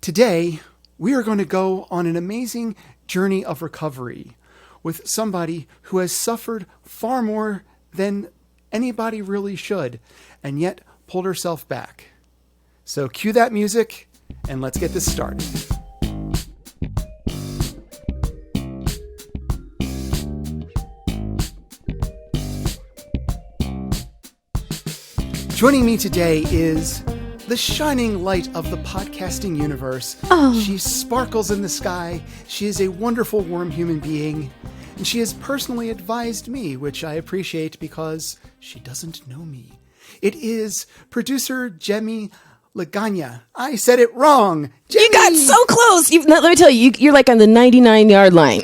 Today, we are going to go on an amazing journey of recovery with somebody who has suffered far more than anybody really should, and yet pulled herself back. So cue that music, and let's get this started. Joining me today is the shining light of the podcasting universe. She sparkles in the sky. She is a wonderful, warm human being. And she has personally advised me, which I appreciate because she doesn't know me. It is producer Jaime Legagneur. I said it wrong. Jaime. You got so close. Let me tell you, you're like on the 99-yard line.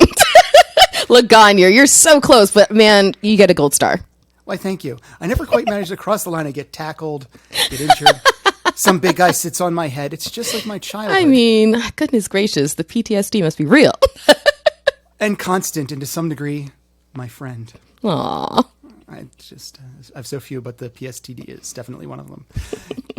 Legagneur, you're so close, but man, you get a gold star. Why, thank you. I never quite managed to cross the line. I get tackled, get injured. Some big guy sits on my head. It's just like my childhood. I mean, goodness gracious, the PTSD must be real. And constant, and to some degree, my friend. Aww. I have so few, but the PSTD is definitely one of them.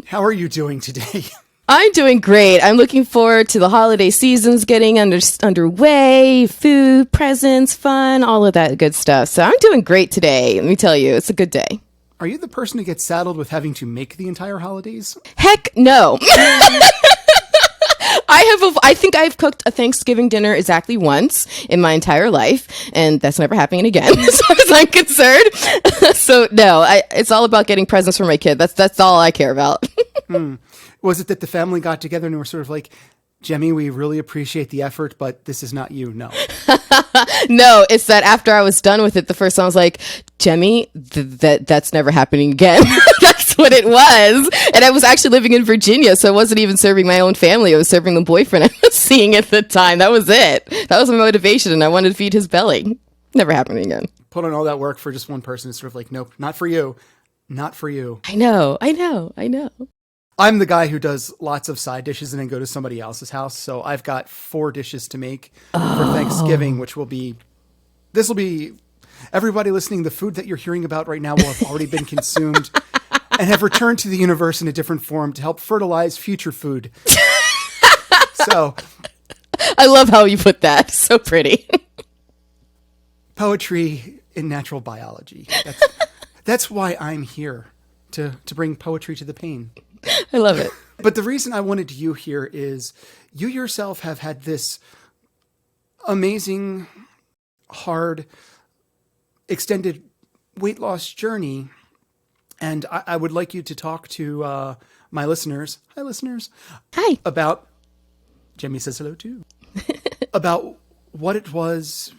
How are you doing today? I'm doing great. I'm looking forward to the holiday seasons getting underway, food, presents, fun, all of that good stuff. So I'm doing great today. Let me tell you, it's a good day. Are you the person who gets saddled with having to make the entire holidays? Heck no. I think I've cooked a Thanksgiving dinner exactly once in my entire life, and that's never happening again as far as I'm concerned. So no, it's all about getting presents for my kid. That's all I care about. Was it that the family got together and were sort of like, Jemmy, we really appreciate the effort, but this is not you. No. No, it's that after I was done with it, the first time I was like, Jemmy, that's never happening again. That's what it was. And I was actually living in Virginia, so I wasn't even serving my own family. I was serving the boyfriend I was seeing at the time. That was it. That was my motivation, and I wanted to feed his belly. Never happening again. Put on all that work for just one person. It's sort of like, nope, not for you. Not for you. I know. I'm the guy who does lots of side dishes and then go to somebody else's house. So I've got 4 dishes to make for Thanksgiving, which will be everybody listening. The food that you're hearing about right now will have already been consumed and have returned to the universe in a different form to help fertilize future food. So I love how you put that. So pretty. Poetry in natural biology. That's why I'm here, to bring poetry to the pain. I love it. But the reason I wanted you here is you yourself have had this amazing, hard, extended weight loss journey. And I would like you to talk to my listeners. Hi, listeners. Hi. About, Jemmy says hello too. About what it was,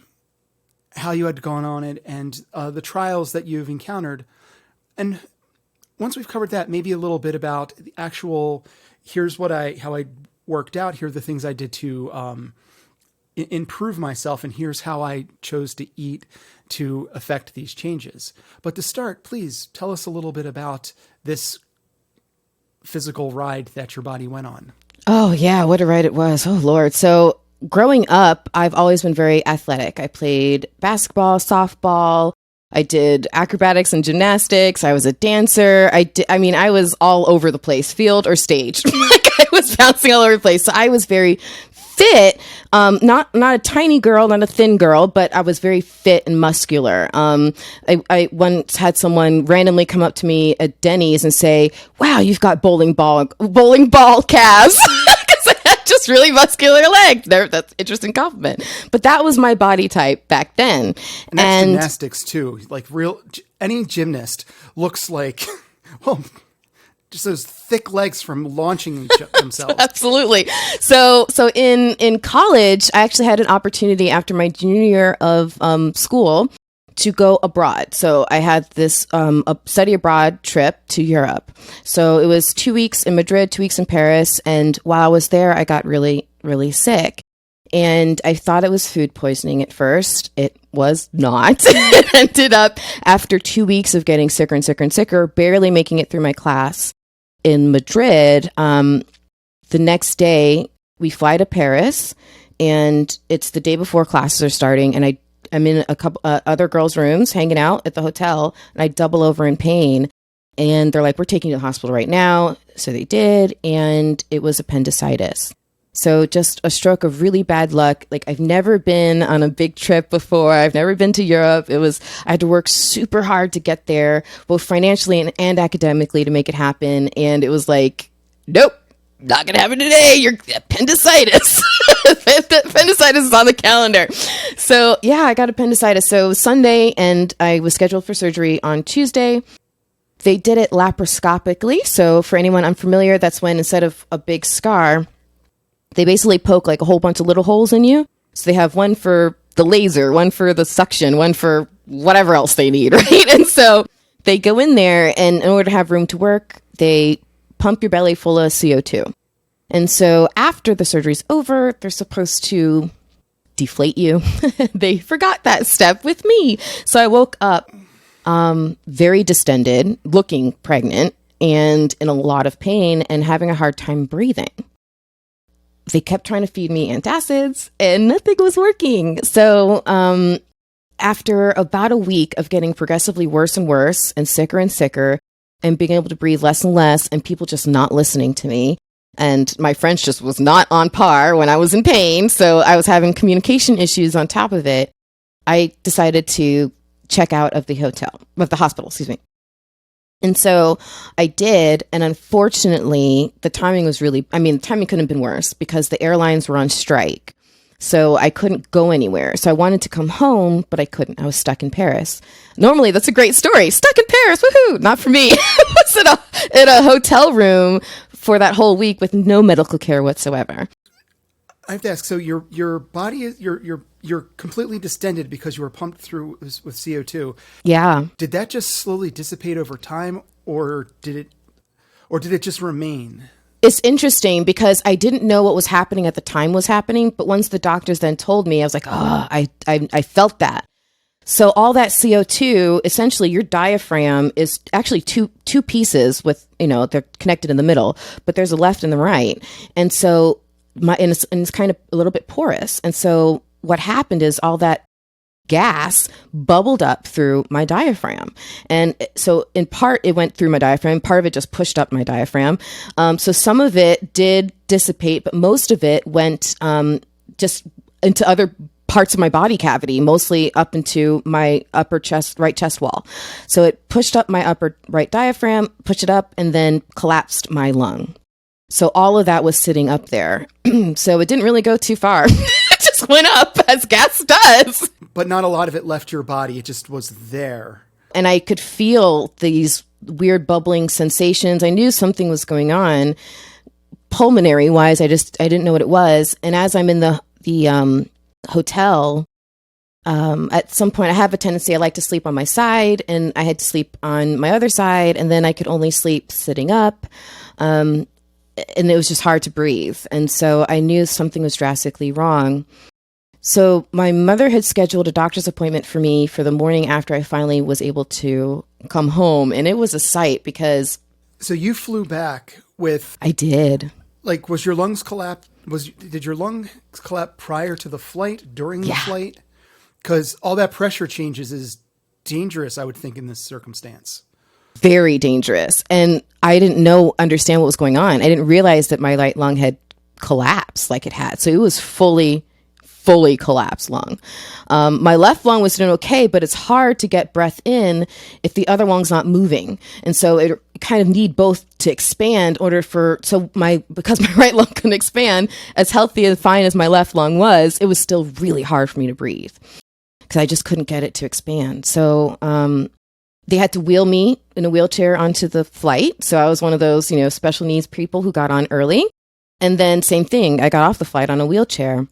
how you had gone on it, and the trials that you've encountered. And once we've covered that, maybe a little bit about the actual, here's how I worked out, here are the things I did to improve myself, and here's how I chose to eat to affect these changes. But to start, please tell us a little bit about this physical ride that your body went on. Oh, yeah, what a ride it was. Oh, Lord. So growing up, I've always been very athletic. I played basketball, softball. I did acrobatics and gymnastics. I was a dancer. I was all over the place, field or stage. Like I was bouncing all over the place. So I was very fit. Not a tiny girl, not a thin girl, but I was very fit and muscular. I once had someone randomly come up to me at Denny's and say, "Wow, you've got bowling ball calves." Just really muscular legs. That's an interesting compliment. But that was my body type back then. And that's gymnastics too. Like any gymnast looks like, well, just those thick legs from launching themselves. Absolutely. So in college, I actually had an opportunity after my junior year of school to go abroad. So I had this a study abroad trip to Europe. So it was 2 weeks in Madrid, 2 weeks in Paris. And while I was there, I got really, really sick. And I thought it was food poisoning at first. It was not. It ended up, after 2 weeks of getting sicker and sicker and sicker, barely making it through my class in Madrid. The next day, we fly to Paris, and it's the day before classes are starting. And I'm in a couple other girls' rooms hanging out at the hotel, and I double over in pain. And they're like, "We're taking you to the hospital right now." So they did, and it was appendicitis. So just a stroke of really bad luck. Like, I've never been on a big trip before. I've never been to Europe. I had to work super hard to get there, both financially and academically, to make it happen. And it was like, nope, not going to happen today. You're appendicitis. Appendicitis is on the calendar. So yeah, I got appendicitis. So it was Sunday, and I was scheduled for surgery on Tuesday. They did it laparoscopically. So for anyone unfamiliar, that's when instead of a big scar, they basically poke like a whole bunch of little holes in you. So they have one for the laser, one for the suction, one for whatever else they need, right? And so they go in there, and in order to have room to work, they pump your belly full of CO2. And so after the surgery's over, they're supposed to deflate you. They forgot that step with me. So I woke up very distended, looking pregnant, and in a lot of pain and having a hard time breathing. They kept trying to feed me antacids, and nothing was working. So after about a week of getting progressively worse and worse and sicker, and being able to breathe less and less, and people just not listening to me, and my French just was not on par when I was in pain, so I was having communication issues on top of it, I decided to check out of the hospital, excuse me. And so I did, and unfortunately, the timing couldn't have been worse because the airlines were on strike. So I couldn't go anywhere. So I wanted to come home, but I couldn't. I was stuck in Paris. Normally, that's a great story. Stuck in Paris, woohoo! Not for me. I was in a hotel room for that whole week with no medical care whatsoever. I have to ask. So your body is you're completely distended because you were pumped through with CO2. Yeah. Did that just slowly dissipate over time, or did it just remain? It's interesting because I didn't know what was happening at the time was happening, but once the doctors then told me, I was like, I felt that. So all that CO2, essentially your diaphragm is actually two pieces with, they're connected in the middle, but there's a left and the right. And so it's kind of a little bit porous. And so what happened is all that gas bubbled up through my diaphragm. And so in part, it went through my diaphragm. Part of it just pushed up my diaphragm. So some of it did dissipate, but most of it went just into other parts of my body cavity, mostly up into my upper right chest wall. So it pushed up my upper right diaphragm, pushed it up, and then collapsed my lung. So all of that was sitting up there. So it didn't really go too far. It just went up as gas does. But not a lot of it left your body. It just was there. And I could feel these weird bubbling sensations. I knew something was going on pulmonary wise. I didn't know what it was. And as I'm in the hotel, at some point I have a tendency, I like to sleep on my side, and I had to sleep on my other side, and then I could only sleep sitting up. And it was just hard to breathe. And so I knew something was drastically wrong. So my mother had scheduled a doctor's appointment for me for the morning after I finally was able to come home. And it was a sight because... So you flew back with... I did. Like, was your lungs collapse? Did your lungs collapse prior to the flight, during the flight? Because all that pressure changes is dangerous, I would think, in this circumstance. Very dangerous. And I didn't understand what was going on. I didn't realize that my right lung had collapsed like it had. So it was fully collapsed lung. My left lung was doing okay, but it's hard to get breath in if the other lung's not moving. And so it kind of need both to expand because my right lung couldn't expand, as healthy and fine as my left lung was, it was still really hard for me to breathe because I just couldn't get it to expand. So, they had to wheel me in a wheelchair onto the flight. So I was one of those, special needs people who got on early. And then same thing, I got off the flight on a wheelchair.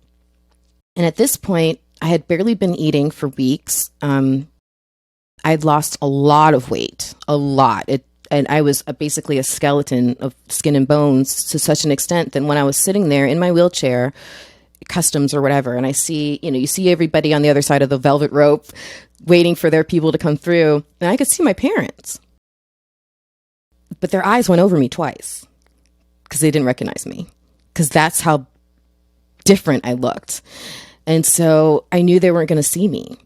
And at this point, I had barely been eating for weeks. I'd lost a lot of weight, a lot. And I was basically a skeleton of skin and bones to such an extent that when I was sitting there in my wheelchair, customs or whatever, and I see, you see everybody on the other side of the velvet rope waiting for their people to come through, and I could see my parents. But their eyes went over me twice because they didn't recognize me, because that's how different I looked. And so I knew they weren't going to see me.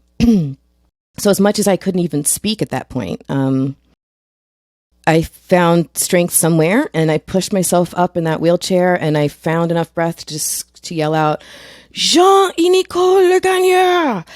So as much as I couldn't even speak at that point, I found strength somewhere, and I pushed myself up in that wheelchair, and I found enough breath to yell out, Jean-Nicole Legagneur.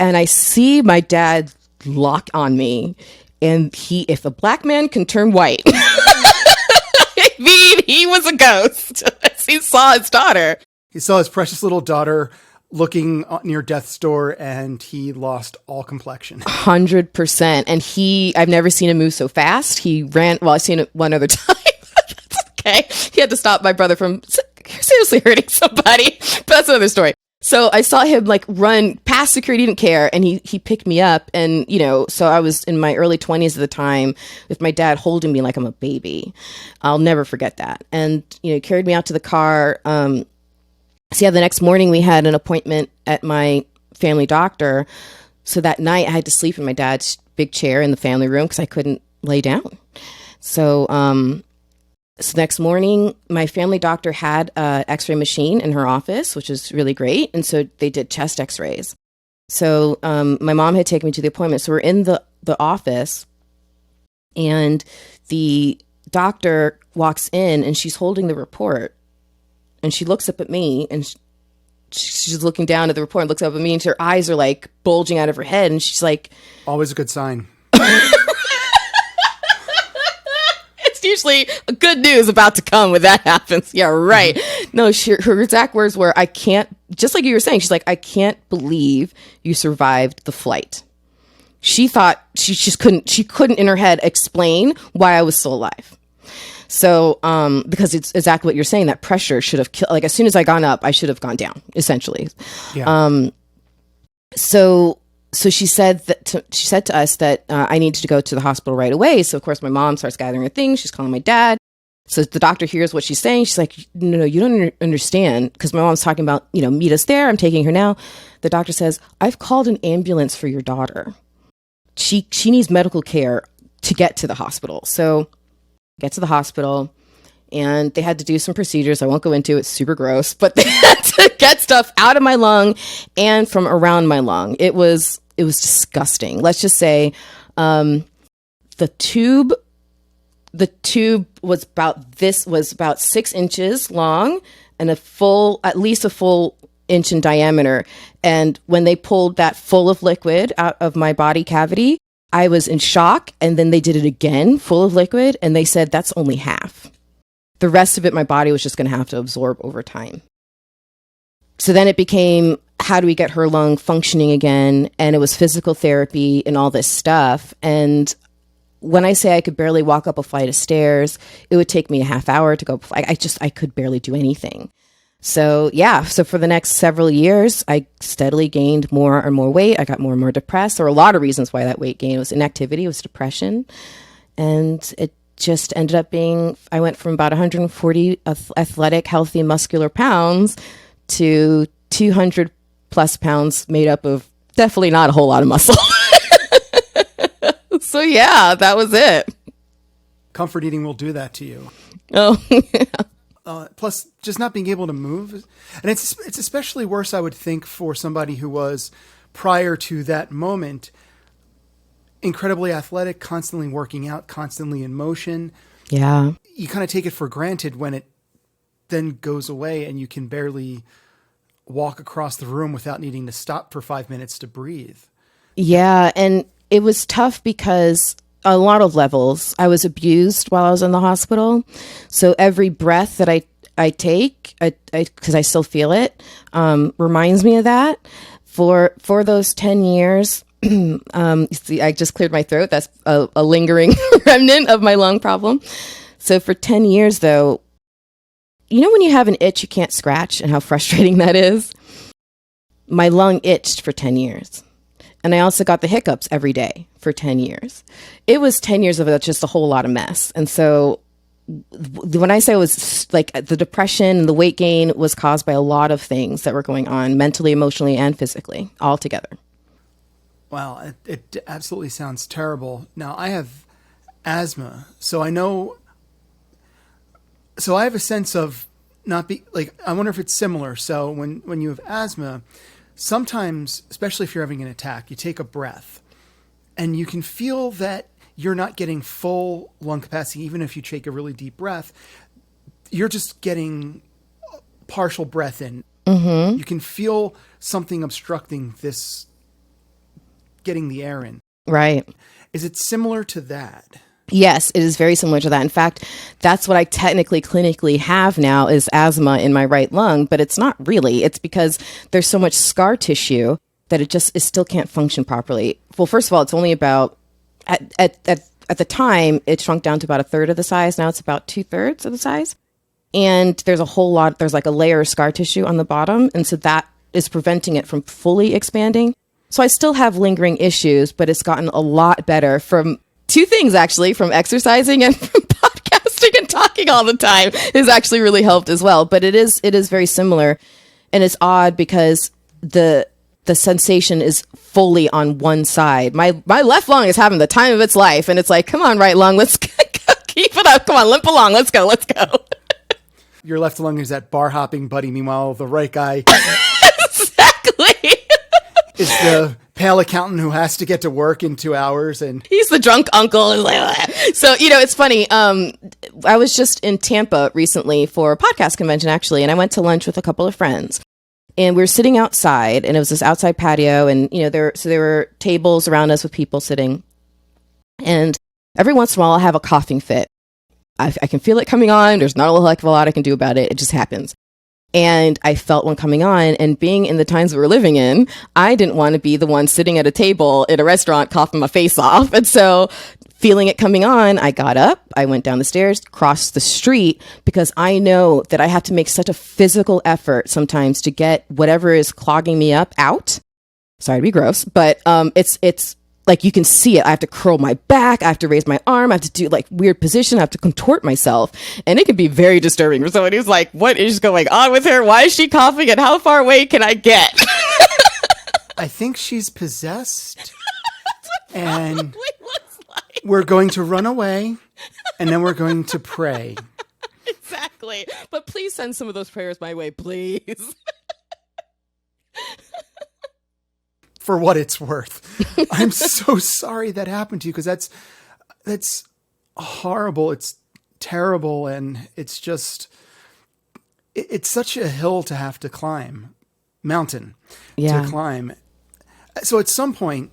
And I see my dad lock on me, and if a black man can turn white, I mean, he was a ghost. He saw his daughter. He saw his precious little daughter looking near death's door, and he lost all complexion. 100%. And I've never seen him move so fast. He ran, well, I've seen it one other time. That's okay. He had to stop my brother from seriously hurting somebody. But that's another story. So I saw him like run past security, didn't care. And he picked me up. And, so I was in my early 20s at the time with my dad holding me like I'm a baby. I'll never forget that. And, carried me out to the car. So yeah, the next morning we had an appointment at my family doctor. So that night I had to sleep in my dad's big chair in the family room because I couldn't lay down. So, next morning my family doctor had an x-ray machine in her office, which is really great. And so they did chest x-rays. So my mom had taken me to the appointment. So we're in the office, and the doctor walks in and she's holding the report. And she looks up at me, and she's looking down at the report and looks up at me, and her eyes are like bulging out of her head. And she's like, always a good sign. It's usually good news about to come when that happens. Yeah, right. Mm-hmm. No, her exact words were, I can't, just like you were saying, she's like, I can't believe you survived the flight. She thought she couldn't in her head explain why I was still alive. So, because it's exactly what you're saying, that pressure should have killed, like as soon as I gone up, I should have gone down, essentially. Yeah. So she said to us that I needed to go to the hospital right away. So of course my mom starts gathering her things. She's calling my dad. So the doctor hears what she's saying. She's like, no, you don't understand. Because my mom's talking about, meet us there. I'm taking her now. The doctor says, I've called an ambulance for your daughter. She needs medical care to get to the hospital. So get to the hospital, and they had to do some procedures. I won't go into it. It's super gross, but they had to get stuff out of my lung and from around my lung. It was disgusting. Let's just say, the tube was about 6 inches long and at least a full inch in diameter. And when they pulled that full of liquid out of my body cavity, I was in shock, and then they did it again, full of liquid, and they said that's only half. The rest of it, my body was just going to have to absorb over time. So then it became, how do we get her lung functioning again? And it was physical therapy and all this stuff. And when I say I could barely walk up a flight of stairs, it would take me a half hour to go. I could barely do anything. So yeah, so for the next several years, I steadily gained more and more weight. I got more and more depressed. There were a lot of reasons why that weight gain. It was inactivity, it was depression. And it just ended up being, I went from about 140 athletic, healthy, muscular pounds to 200 plus pounds made up of definitely not a whole lot of muscle. So yeah, that was it. Comfort eating will do that to you. Oh, yeah. Plus, just not being able to move. And it's especially worse, I would think, for somebody who was, prior to that moment, incredibly athletic, constantly working out, constantly in motion. Yeah. You kind of take it for granted when it then goes away and you can barely walk across the room without needing to stop for 5 minutes to breathe. Yeah. And it was tough because a lot of levels. I was abused while I was in the hospital. So every breath that I take, because I still feel it, reminds me of that. For those 10 years, see, I just cleared my throat. That's a lingering remnant of my lung problem. So for 10 years, though, when you have an itch you can't scratch and how frustrating that is? My lung itched for 10 years. And I also got the hiccups every day for 10 years. It was 10 years of just a whole lot of mess. And so when I say it was like the depression and the weight gain was caused by a lot of things that were going on mentally, emotionally, and physically all together. Wow, it absolutely sounds terrible. Now, I have asthma, so I know. So I have a sense of not be like, I wonder if it's similar. So when you have asthma, sometimes, especially if you're having an attack, you take a breath and you can feel that you're not getting full lung capacity, even if you take a really deep breath. You're just getting partial breath in. You can feel something obstructing this, getting the air in. Right. Is it similar to that? Yes, it is very similar to that. In fact, that's what I technically clinically have now is asthma in my right lung, but it's not really. It's because there's so much scar tissue that it still can't function properly. Well, first of all, it's only about, at the time, it shrunk down to about a third of the size. Now it's about 2/3 of the size. And there's like a layer of scar tissue on the bottom. And so that is preventing it from fully expanding. So I still have lingering issues, but it's gotten a lot better from two things, actually, from exercising and from podcasting and talking all the time has actually really helped as well. But it is very similar. And it's odd because the sensation is fully on one side. My left lung is having the time of its life. And it's like, come on, right lung, let's keep it up. Come on, limp along. Let's go. Your left lung is that bar hopping buddy. Meanwhile, the right guy Exactly. is the pale accountant who has to get to work in 2 hours. And he's the drunk uncle. So, it's funny. I was just in Tampa recently for a podcast convention, actually, and I went to lunch with a couple of friends. And we were sitting outside, and it was this outside patio, and there were tables around us with people sitting. And every once in a while, I'll have a coughing fit. I can feel it coming on. There's not a heck of a lot I can do about it. It just happens. And I felt one coming on, and being in the times we were living in, I didn't want to be the one sitting at a table in a restaurant coughing my face off. And so feeling it coming on, I got up, I went down the stairs, crossed the street, because I know that I have to make such a physical effort sometimes to get whatever is clogging me up out. Sorry to be gross, but it's like you can see it. I have to curl my back. I have to raise my arm. I have to do like weird position. I have to contort myself. And it can be very disturbing for somebody who's like, what is going on with her? Why is she coughing? And how far away can I get? I think she's possessed. And we're going to run away. And then we're going to pray. Exactly. But please send some of those prayers my way, please. For what it's worth. I'm so sorry that happened to you, because that's horrible. It's terrible. And it's just, it's such a hill to have to climb, mountain to climb. So at some point,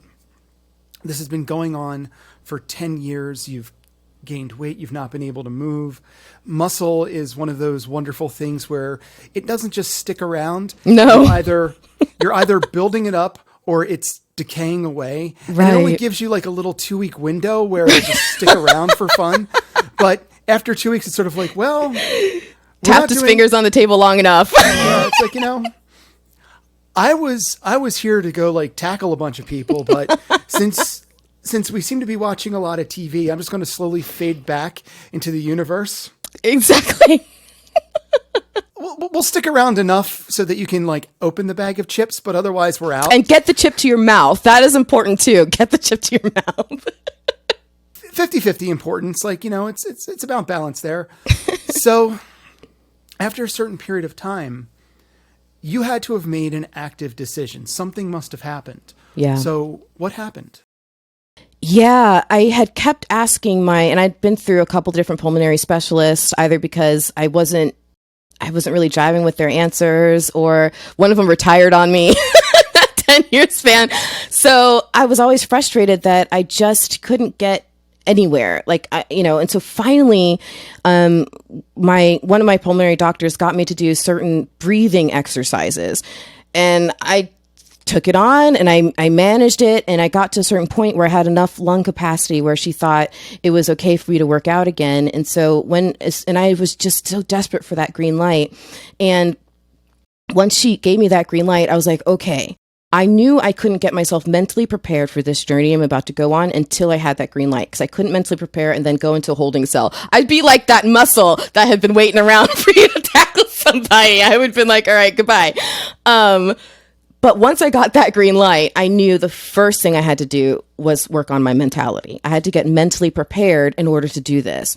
this has been going on for 10 years. You've gained weight. You've not been able to move. Muscle is one of those wonderful things where it doesn't just stick around. No. You're either building it up or it's decaying away. Right. And it only gives you like a little 2-week window where it'll just stick around for fun. But after 2 weeks, it's sort of like, well, tapped his fingers on the table long enough. Yeah, it's like, I was here to go like tackle a bunch of people, but since we seem to be watching a lot of TV, I'm just going to slowly fade back into the universe. Exactly. We'll stick around enough so that you can like open the bag of chips, but otherwise we're out. And get the chip to your mouth. That is important too. Get the chip to your mouth. 50-50 importance. Like, it's about balance there. So after a certain period of time, you had to have made an active decision. Something must have happened. Yeah. So what happened? Yeah, I had kept asking and I'd been through a couple different pulmonary specialists, either because I wasn't really jiving with their answers, or one of them retired on me that 10-year span. So I was always frustrated that I just couldn't get anywhere. And so finally, one of my pulmonary doctors got me to do certain breathing exercises, and I took it on and I managed it, and I got to a certain point where I had enough lung capacity where she thought it was okay for me to work out again. And so I was just so desperate for that green light. And once she gave me that green light, I was like, okay, I knew I couldn't get myself mentally prepared for this journey I'm about to go on until I had that green light, because I couldn't mentally prepare and then go into a holding cell. I'd be like that muscle that had been waiting around for you to tackle somebody. I would have been like, all right, goodbye. But once I got that green light, I knew the first thing I had to do was work on my mentality. I had to get mentally prepared in order to do this.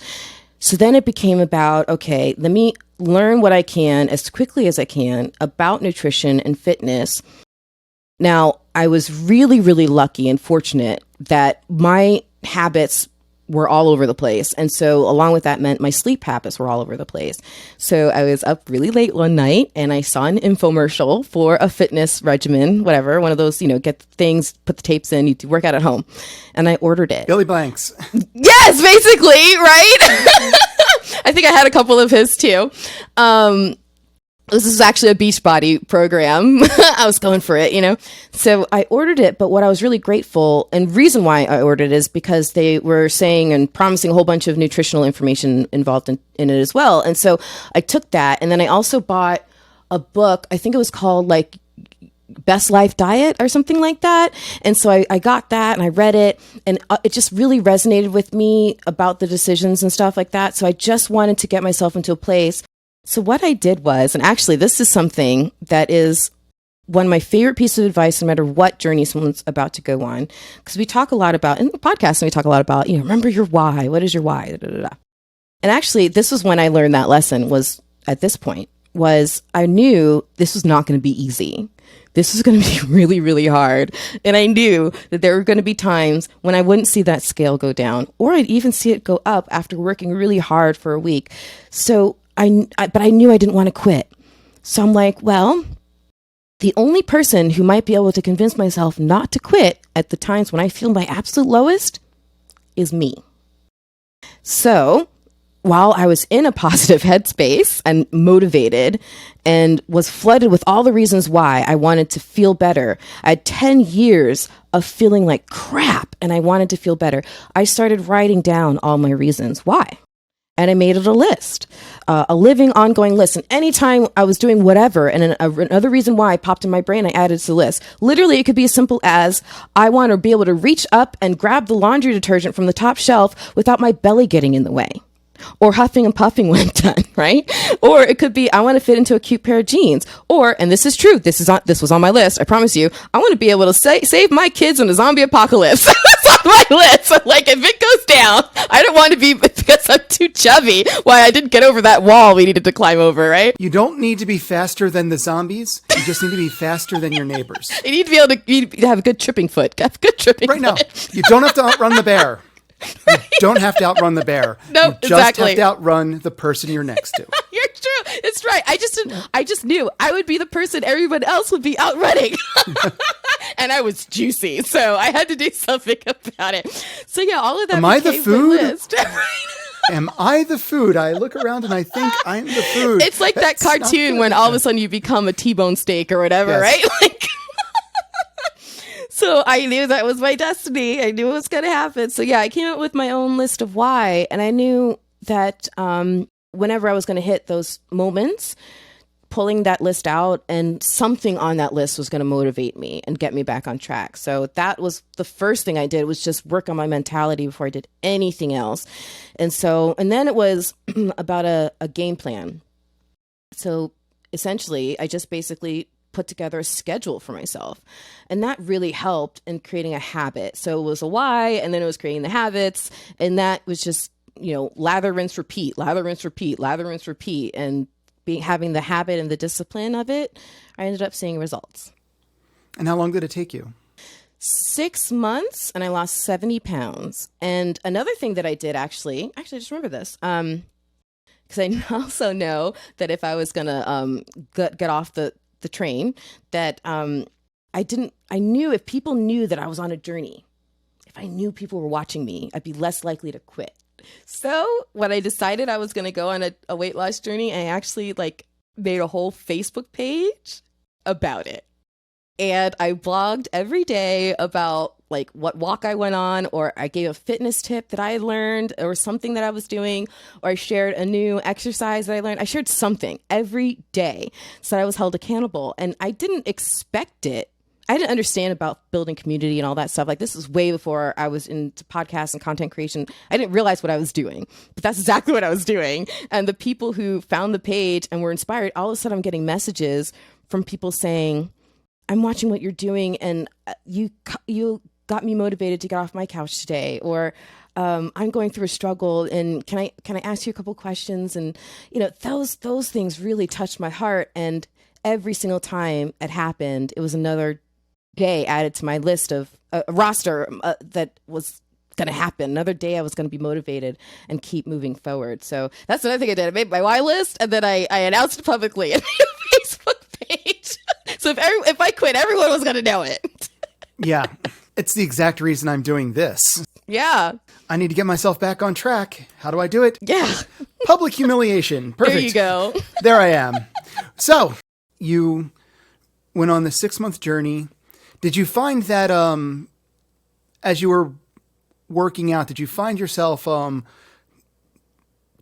So then it became about, okay, let me learn what I can as quickly as I can about nutrition and fitness. Now, I was really, really lucky and fortunate that my habits were all over the place. And so along with that meant my sleep habits were all over the place. So I was up really late one night and I saw an infomercial for a fitness regimen, whatever, one of those, get the things, put the tapes in, you work out at home. And I ordered it. Billy Blanks. Yes, basically, right? I think I had a couple of his too. This is actually a Beachbody program. I was going for it, So I ordered it, but what I was really grateful, and reason why I ordered it is because they were saying and promising a whole bunch of nutritional information involved in it as well. And so I took that, and then I also bought a book. I think it was called like Best Life Diet or something like that. And so I got that and I read it, and it just really resonated with me about the decisions and stuff like that. So I just wanted to get myself into a place. So what I did was, and actually this is something that is one of my favorite pieces of advice, no matter what journey someone's about to go on, because we talk a lot about, in the podcast, and we talk a lot about, remember your why. What is your why? Da, da, da, da. And actually, this was when I learned that lesson was, at this point, was I knew this was not going to be easy. This was going to be really, really hard. And I knew that there were going to be times when I wouldn't see that scale go down, or I'd even see it go up after working really hard for a week. So but I knew I didn't want to quit. So I'm like, well, the only person who might be able to convince myself not to quit at the times when I feel my absolute lowest is me. So while I was in a positive headspace and motivated and was flooded with all the reasons why I wanted to feel better, I had 10 years of feeling like crap and I wanted to feel better. I started writing down all my reasons why. And I made it a list, a living, ongoing list. And anytime I was doing whatever, and another reason why popped in my brain, I added to the list. Literally, it could be as simple as I want to be able to reach up and grab the laundry detergent from the top shelf without my belly getting in the way, or huffing and puffing when I'm done, right? Or it could be I want to fit into a cute pair of jeans, or, and this is true, this was on my list, I promise you, I want to be able to save my kids in a zombie apocalypse. That's on my list. So, like, if it goes down, I don't want to be, because I'm too chubby, why I didn't get over that wall we needed to climb over, right? You don't need to be faster than the zombies. You just need to be faster than your neighbors. You need to be able to, you need to have a good tripping foot. Have a good tripping right foot. Now, you don't have to outrun the bear. You don't have to outrun the bear. No, you just exactly. have to outrun the person you're next to. You're true. It's right. I just knew I would be the person everyone else would be outrunning. And I was juicy, so I had to do something about it. So yeah, all of that. Am I the food? List. Am I the food? I look around and I think I'm the food. It's like that cartoon when all of a sudden you become a T-bone steak or whatever, yes. Right? Like. So I knew that was my destiny. I knew it was going to happen. So yeah, I came up with my own list of why. And I knew that whenever I was going to hit those moments, pulling that list out and something on that list was going to motivate me and get me back on track. So that was the first thing I did, was just work on my mentality before I did anything else. And then it was about a game plan. So essentially, I just basically put together a schedule for myself. And that really helped in creating a habit. So it was a why, and then it was creating the habits. And that was just, lather, rinse, repeat, lather, rinse, repeat, lather, rinse, repeat. And having the habit and the discipline of it, I ended up seeing results. And how long did it take you? 6 months, and I lost 70 pounds. And another thing that I did actually, I just remember this, because I also know that if I was going to get off the train, that I knew if people knew that I was on a journey, if I knew people were watching me, I'd be less likely to quit. So when I decided I was going to go on a weight loss journey, I actually made a whole Facebook page about it. And I blogged every day about what walk I went on, or I gave a fitness tip that I had learned, or something that I was doing, or I shared a new exercise that I learned. I shared something every day so that I was held accountable. And I didn't expect it. I didn't understand about building community and all that stuff. This was way before I was into podcasts and content creation. I didn't realize what I was doing, but that's exactly what I was doing. And the people who found the page and were inspired, all of a sudden I'm getting messages from people saying, I'm watching what you're doing, and you got me motivated to get off my couch today, or I'm going through a struggle, and can I ask you a couple questions? And those things really touched my heart. And every single time it happened, it was another day added to my list of a roster that was going to happen. Another day I was going to be motivated and keep moving forward. So that's another thing I did. I made my why list, and then I announced it publicly on my Facebook page. So if I quit, everyone was going to know it. Yeah. It's the exact reason I'm doing this. Yeah. I need to get myself back on track. How do I do it? Yeah. Public humiliation. Perfect. There you go. There I am. So you went on the 6-month journey. Did you find that as you were working out, did you find yourself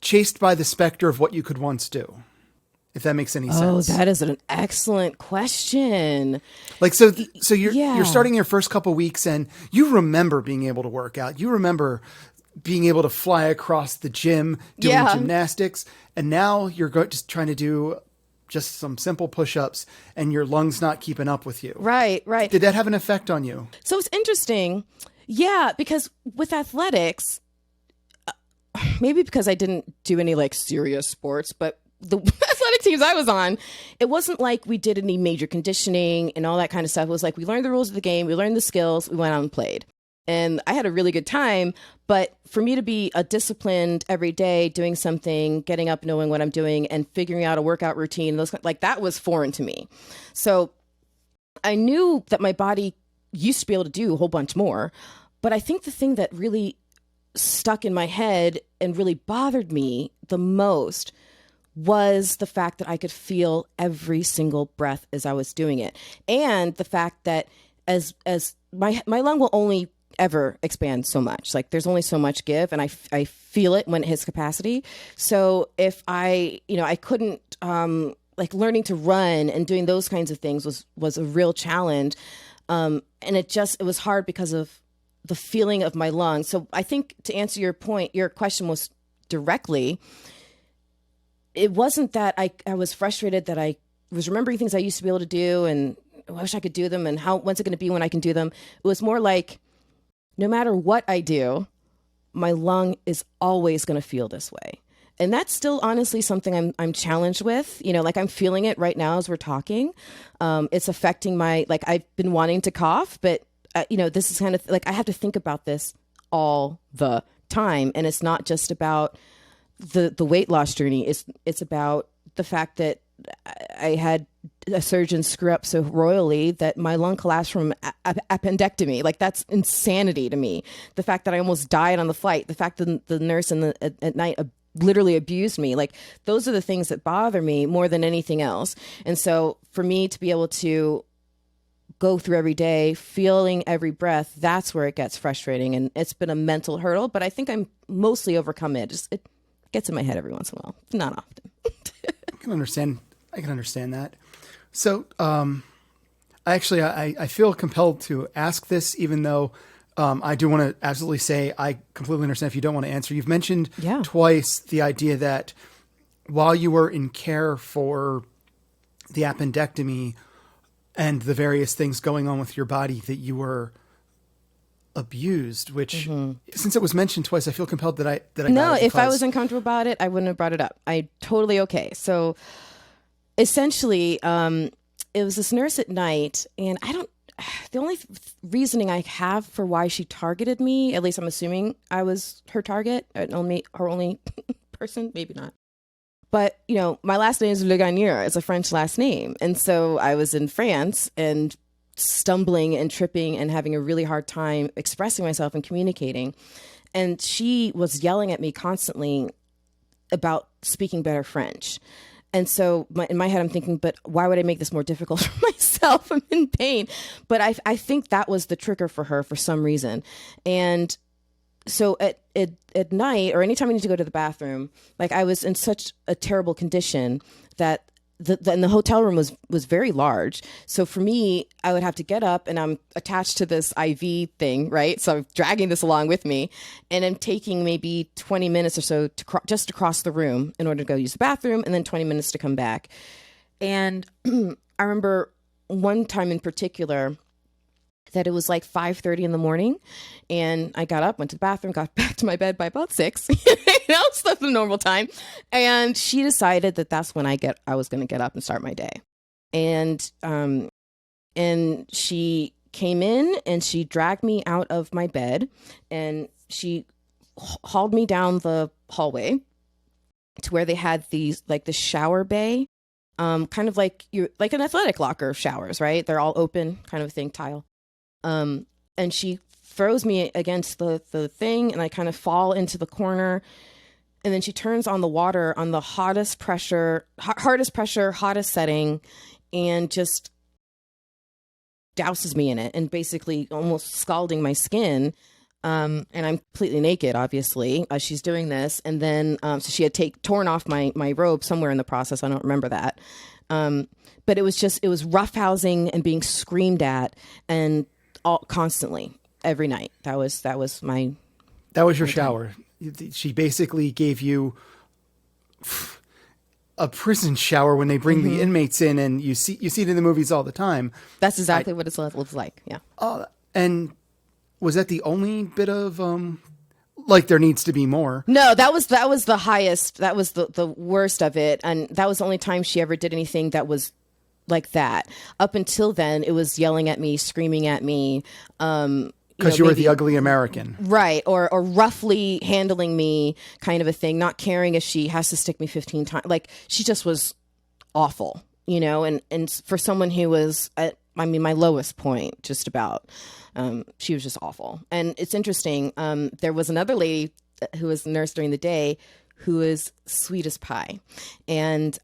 chased by the specter of what you could once do? If that makes any sense. Oh, that is an excellent question. Like, so you're starting your first couple weeks and you remember being able to work out. You remember being able to fly across the gym, doing gymnastics. And now you're just trying to do just some simple push-ups and your lungs not keeping up with you. Right. Did that have an effect on you? So it's interesting. Yeah, because with athletics, maybe because I didn't do any like serious sports, but the athletic teams I was on, it wasn't like we did any major conditioning and all that kind of stuff. It was like we learned the rules of the game, we learned the skills, we went out and played. And I had a really good time. But for me to be a disciplined every day, doing something, getting up, knowing what I'm doing, and figuring out a workout routine, that was foreign to me. So I knew that my body used to be able to do a whole bunch more. But I think the thing that really stuck in my head and really bothered me the most was the fact that I could feel every single breath as I was doing it. And the fact that as my lung will only ever expand so much. Like there's only so much give, and I feel it when it hits capacity. So if I couldn't, like learning to run and doing those kinds of things was a real challenge. And it was hard because of the feeling of my lungs. So I think to answer your point, your question was directly, it wasn't that I was frustrated that I was remembering things I used to be able to do and I wish I could do them and when's it going to be when I can do them? It was more like no matter what I do, my lung is always going to feel this way. And that's still honestly something I'm challenged with, like I'm feeling it right now as we're talking. It's affecting I've been wanting to cough, but this is kind of like, I have to think about this all the time. And it's not just about the weight loss journey. It's about the fact that I had a surgeon screw up so royally that my lung collapsed from appendectomy. Like that's insanity to me. The fact that I almost died on the flight, the fact that the nurse at night literally abused me. Like those are the things that bother me more than anything else. And so for me to be able to go through every day, feeling every breath, that's where it gets frustrating. And it's been a mental hurdle, but I think I'm mostly overcome it. It gets in my head every once in a while, not often. I can understand that. So, I feel compelled to ask this, even though I do want to absolutely say I completely understand if you don't want to answer. You've mentioned twice the idea that while you were in care for the appendectomy and the various things going on with your body, that you were abused, which since it was mentioned twice, I feel compelled that I no, if I was uncomfortable about it, I wouldn't have brought it up. I totally okay. So essentially, it was this nurse at night, and the only reasoning I have for why she targeted me, at least I'm assuming I was her target, her only person, maybe not. But, my last name is Legagneur. It's a French last name. And so I was in France and stumbling and tripping and having a really hard time expressing myself and communicating. And she was yelling at me constantly about speaking better French. And so in my head, I'm thinking, but why would I make this more difficult for myself? I'm in pain. But I think that was the trigger for her for some reason. And so at night or anytime I need to go to the bathroom, like I was in such a terrible condition that the hotel room was very large. So for me, I would have to get up and I'm attached to this IV thing, right? So I'm dragging this along with me and I'm taking maybe 20 minutes or so just to cross the room in order to go use the bathroom and then 20 minutes to come back. And I remember one time in particular that it was like 5:30 in the morning and I got up, went to the bathroom, got back to my bed by about 6, it's the normal time. And she decided that that's when I was going to get up and start my day. And she came in and she dragged me out of my bed and she hauled me down the hallway to where they had these, like the shower bay, kind of like like an athletic locker showers, right? They're all open kind of thing, tile. And she throws me against the thing, and I kind of fall into the corner. And then she turns on the water on the hardest pressure, hottest setting, and just douses me in it, and basically almost scalding my skin. And I'm completely naked, obviously, as she's doing this. And then, so she had torn off my robe somewhere in the process. I don't remember that. But it was roughhousing and being screamed at, and constantly every night. That was your shower. She basically gave you a prison shower when they bring the inmates in, and you see it in the movies all the time. That's exactly what it looks like. Yeah. And was that the only bit of like there needs to be more? No, that was the highest. That was the worst of it, and that was the only time she ever did anything that was like that. Up until then, it was yelling at me, screaming at me. Because you were the ugly American. Right. Or roughly handling me, kind of a thing, not caring if she has to stick me 15 times. Like, she just was awful, and for someone who was at, my lowest point, just about, she was just awful. And it's interesting. There was another lady who was a nurse during the day who was sweet as pie. And,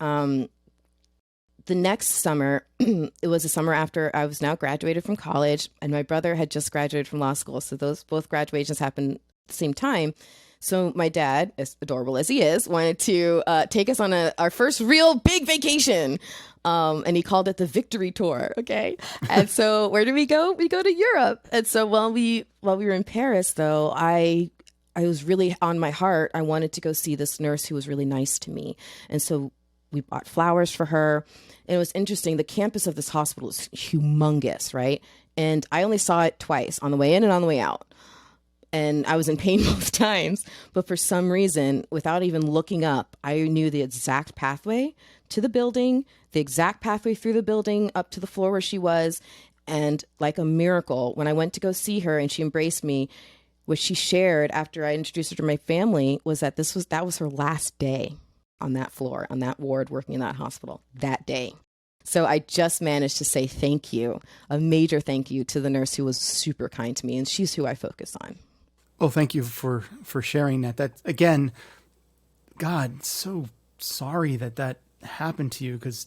the next summer, it was the summer after I was now graduated from college, and my brother had just graduated from law school. So both graduations happened at the same time. So my dad, as adorable as he is, wanted to take us on our first real big vacation. And he called it the Victory Tour. Okay. And so where did we go? We go to Europe. And so while we were in Paris, though, I was really on my heart. I wanted to go see this nurse who was really nice to me. And so we bought flowers for her. And it was interesting. The campus of this hospital is humongous, right? And I only saw it twice, on the way in and on the way out. And I was in pain both times. But for some reason, without even looking up, I knew the exact pathway to the building, the exact pathway through the building up to the floor where she was. And like a miracle, when I went to go see her and she embraced me, what she shared after I introduced her to my family was that that was her last day on that floor, on that ward, working in that hospital that day. So I just managed to say thank you, a major thank you to the nurse who was super kind to me. And she's who I focus on. Well, thank you for sharing that. That, again, God, so sorry that happened to you, because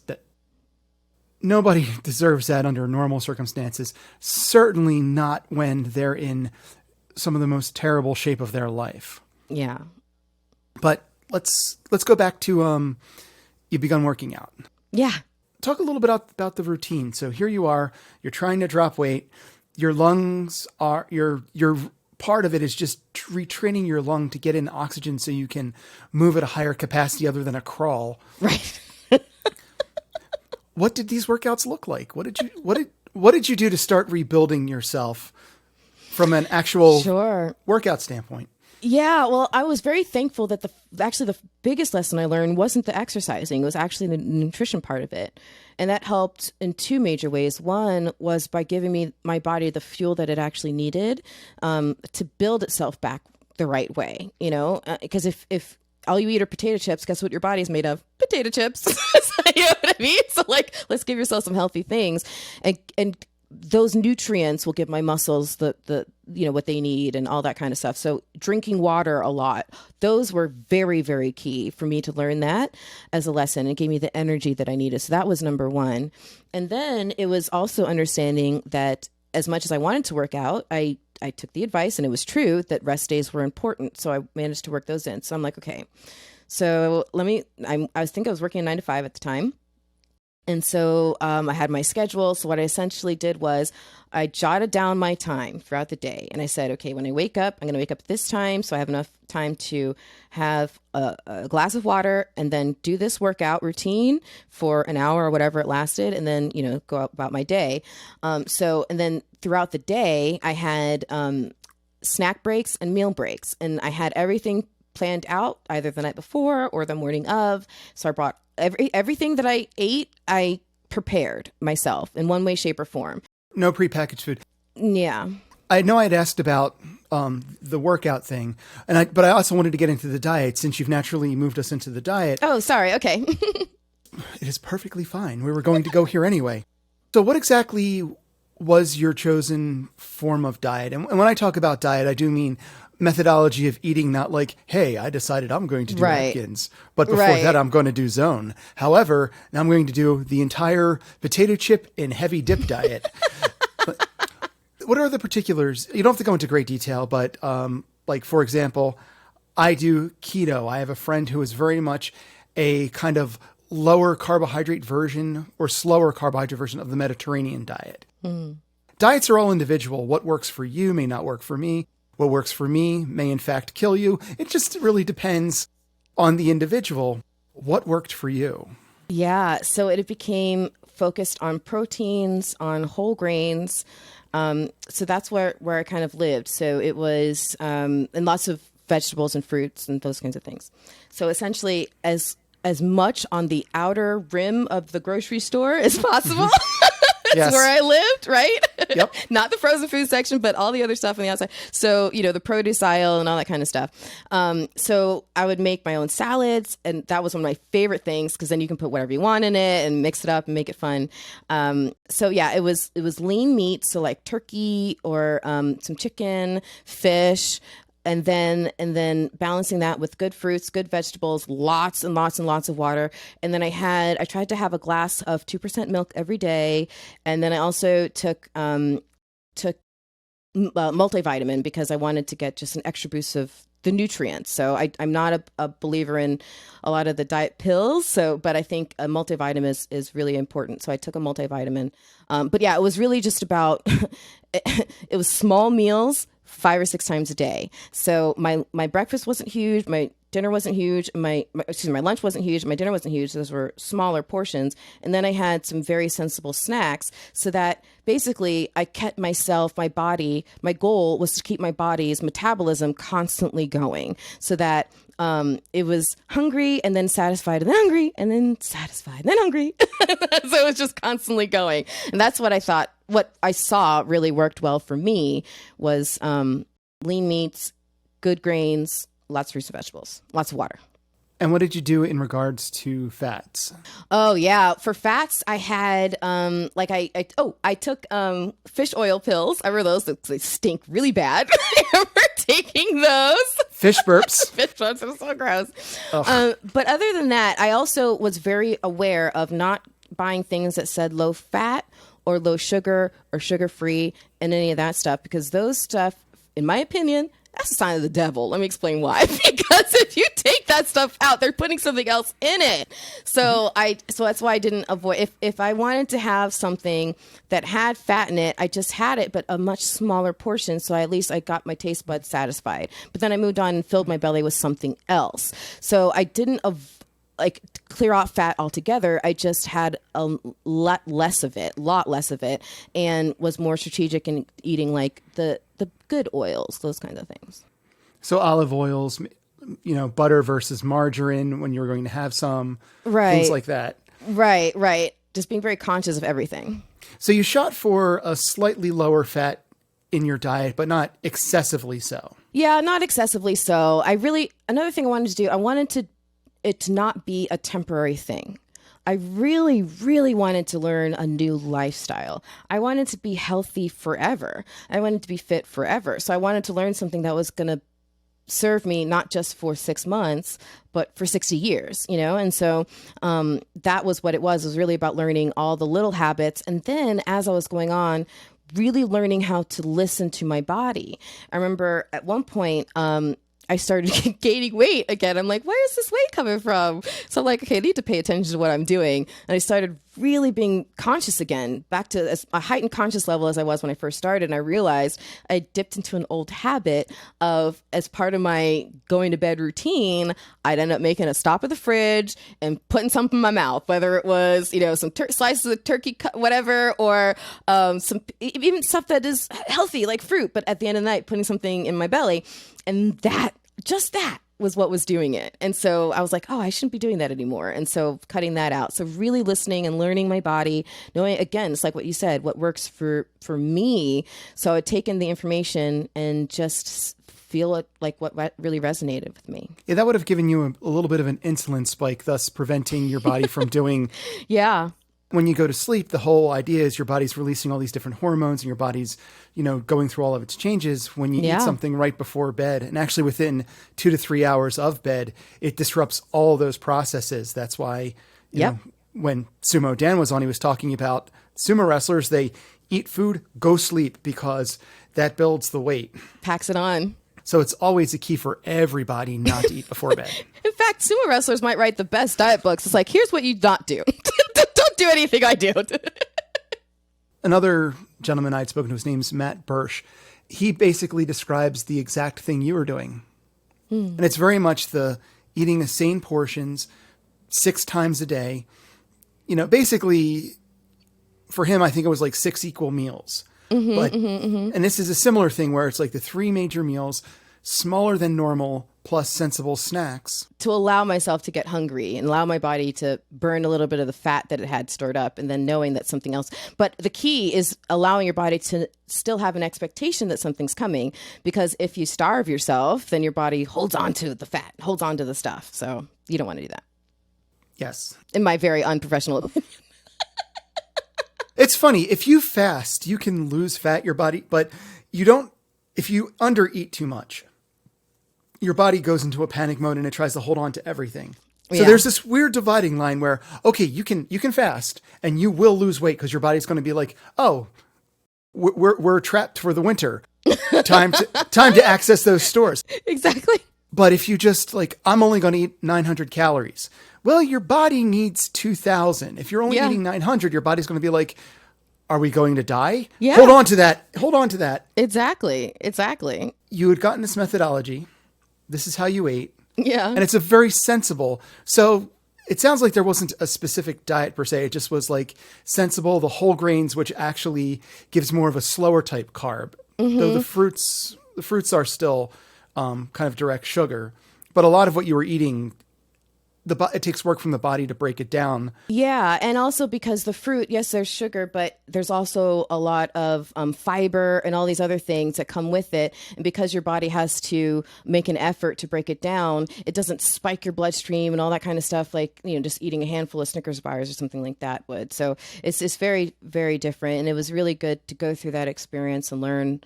nobody deserves that under normal circumstances. Certainly not when they're in some of the most terrible shape of their life. Yeah. But let's go back to you begun working out. Yeah. Talk a little bit about the routine. So here you are, you're trying to drop weight. Your lungs are your part of it is just retraining your lung to get in oxygen so you can move at a higher capacity other than a crawl. Right. What did these workouts look like? What did you do to start rebuilding yourself from an actual workout standpoint? Yeah, well, I was very thankful that the biggest lesson I learned wasn't the exercising. It was actually the nutrition part of it. And that helped in two major ways. One was by giving my body the fuel that it actually needed to build itself back the right way, because if all you eat are potato chips, guess what your body's made of? Potato chips. You know what I mean? So let's give yourself some healthy things. And those nutrients will give my muscles the what they need and all that kind of stuff. So drinking water a lot, those were very, very key for me to learn that as a lesson. It gave me the energy that I needed. So that was number one. And then it was also understanding that as much as I wanted to work out, I took the advice, and it was true, that rest days were important. So I managed to work those in. So I'm like, okay, so I think I was working a 9 to 5 at the time. And so I had my schedule. So what I essentially did was I jotted down my time throughout the day. And I said, okay, when I wake up, I'm going to wake up at this time. So I have enough time to have a glass of water and then do this workout routine for an hour or whatever it lasted. And then, go about my day. And then throughout the day, I had snack breaks and meal breaks. And I had everything planned out either the night before or the morning of. So I brought everything that I ate, I prepared myself in one way, shape, or form. No prepackaged food. Yeah. I know I'd asked about the workout thing. But I also wanted to get into the diet since you've naturally moved us into the diet. Oh, sorry. Okay. It is perfectly fine. We were going to go here anyway. So what exactly was your chosen form of diet? And when I talk about diet, I do mean methodology of eating, not like, hey, I decided I'm going to do Atkins, but before that, I'm going to do Zone. However, now I'm going to do the entire potato chip and heavy dip diet. But what are the particulars? You don't have to go into great detail, but like, for example, I do keto. I have a friend who is very much a kind of lower carbohydrate version or slower carbohydrate version of the Mediterranean diet. Diets are all individual. What works for you may not work for me. What works for me may in fact kill you. It just really depends on the individual. What worked for you? Yeah. So it became focused on proteins, on whole grains. So that's where I kind of lived. So it was, and lots of vegetables and fruits and those kinds of things. So essentially as much on the outer rim of the grocery store as possible. That's where I lived, right? Yep. Not the frozen food section, but all the other stuff on the outside. So, the produce aisle and all that kind of stuff. So I would make my own salads, and that was one of my favorite things because then you can put whatever you want in it and mix it up and make it fun. So yeah, it was lean meat, so like turkey or some chicken, fish. And then balancing that with good fruits, good vegetables, lots and lots and lots of water. And then I tried to have a glass of 2% milk every day. And then I also took multivitamin because I wanted to get just an extra boost of the nutrients. So I'm not a believer in a lot of the diet pills. But I think a multivitamin is really important. So I took a multivitamin. But yeah, it was really just about, it was small meals, 5 or 6 times a day. So my breakfast wasn't huge. My dinner wasn't huge. My lunch wasn't huge. My dinner wasn't huge. Those were smaller portions. And then I had some very sensible snacks so that basically I kept my goal was to keep my body's metabolism constantly going so that it was hungry and then satisfied and then hungry and then satisfied and then hungry. So it was just constantly going. And that's what I saw really worked well for me was lean meats, good grains, lots of fruits and vegetables, lots of water. And what did you do in regards to fats? Oh yeah, for fats, I had I took fish oil pills. I remember those; they stink really bad. I remember taking those. Fish burps. Fish burps are so gross. But other than that, I also was very aware of not buying things that said low fat or low sugar or sugar free and any of that stuff because those stuff, in my opinion, that's a sign of the devil. Let me explain why. Because if you take that stuff out, they're putting something else in it. So that's why I didn't avoid. If I wanted to have something that had fat in it, I just had it, but a much smaller portion. So at least I got my taste buds satisfied. But then I moved on and filled my belly with something else. So I didn't clear off fat altogether. I just had a lot less of it, and was more strategic in eating like the good oils, those kinds of things. So olive oils, butter versus margarine when you're going to have some, things like that. Right. Just being very conscious of everything. So you shot for a slightly lower fat in your diet, but not excessively so. Yeah, not excessively so. Another thing I wanted to do, I wanted it to not be a temporary thing. I really, really wanted to learn a new lifestyle. I wanted to be healthy forever. I wanted to be fit forever. So I wanted to learn something that was going to serve me not just for 6 months, but for 60 years, And so that was what it was really about learning all the little habits. And then as I was going on, really learning how to listen to my body. I remember at one point, I started gaining weight again. I'm like, where is this weight coming from? So I'm like, okay, I need to pay attention to what I'm doing. And I started really being conscious again, back to as a heightened conscious level as I was when I first started. And I realized I dipped into an old habit of, as part of my going to bed routine, I'd end up making a stop at the fridge and putting something in my mouth, whether it was, some slices of turkey, whatever, or some even stuff that is healthy, like fruit. But at the end of the night, putting something in my belly. And that was what was doing it. And so I was like, oh, I shouldn't be doing that anymore. And so cutting that out. So really listening and learning my body, knowing, again, it's like what you said, what works for me. So I'd taken the information and just feel it, like what really resonated with me. Yeah, that would have given you a little bit of an insulin spike, thus preventing your body from doing... Yeah. When you go to sleep, the whole idea is your body's releasing all these different hormones and your body's, going through all of its changes when you eat something right before bed. And actually within 2 to 3 hours of bed, it disrupts all those processes. That's why, you know, when Sumo Dan was on, he was talking about sumo wrestlers, they eat food, go sleep, because that builds the weight. Packs it on. So it's always a key for everybody not to eat before bed. In fact, sumo wrestlers might write the best diet books. It's like, here's what you not do. Don't do anything I do. Another gentleman I'd spoken to, his name's Matt Birch. He basically describes the exact thing you were doing. And it's very much the eating the same portions 6 times a day. Basically for him, I think it was like 6 equal meals. And this is a similar thing where it's like the 3 major meals, smaller than normal, plus sensible snacks. To allow myself to get hungry and allow my body to burn a little bit of the fat that it had stored up, and then knowing that something else. But the key is allowing your body to still have an expectation that something's coming, because if you starve yourself, then your body holds on to the fat, holds on to the stuff. So you don't want to do that. Yes. In my very unprofessional opinion. It's funny. If you fast, you can lose fat your body, but you don't, if you undereat too much, your body goes into a panic mode and it tries to hold on to everything. So there's this weird dividing line where, okay, you can fast and you will lose weight because your body's going to be like, oh, we're trapped for the winter. Time to access those stores. Exactly. But if you just like, I'm only going to eat 900 calories. Well, your body needs 2,000. If you're only eating 900, your body's going to be like, are we going to die? Yeah. Hold on to that. Exactly. You had gotten this methodology. This is how you ate. Yeah. And it's a very sensible. So it sounds like there wasn't a specific diet per se. It just was like sensible, the whole grains, which actually gives more of a slower type carb. Though the fruits are still kind of direct sugar. But a lot of what you were eating, it takes work from the body to break it down. Yeah. And also because the fruit, yes, there's sugar, but there's also a lot of fiber and all these other things that come with it. And because your body has to make an effort to break it down, it doesn't spike your bloodstream and all that kind of stuff like, just eating a handful of Snickers bars or something like that would. So it's very, very different. And it was really good to go through that experience and learn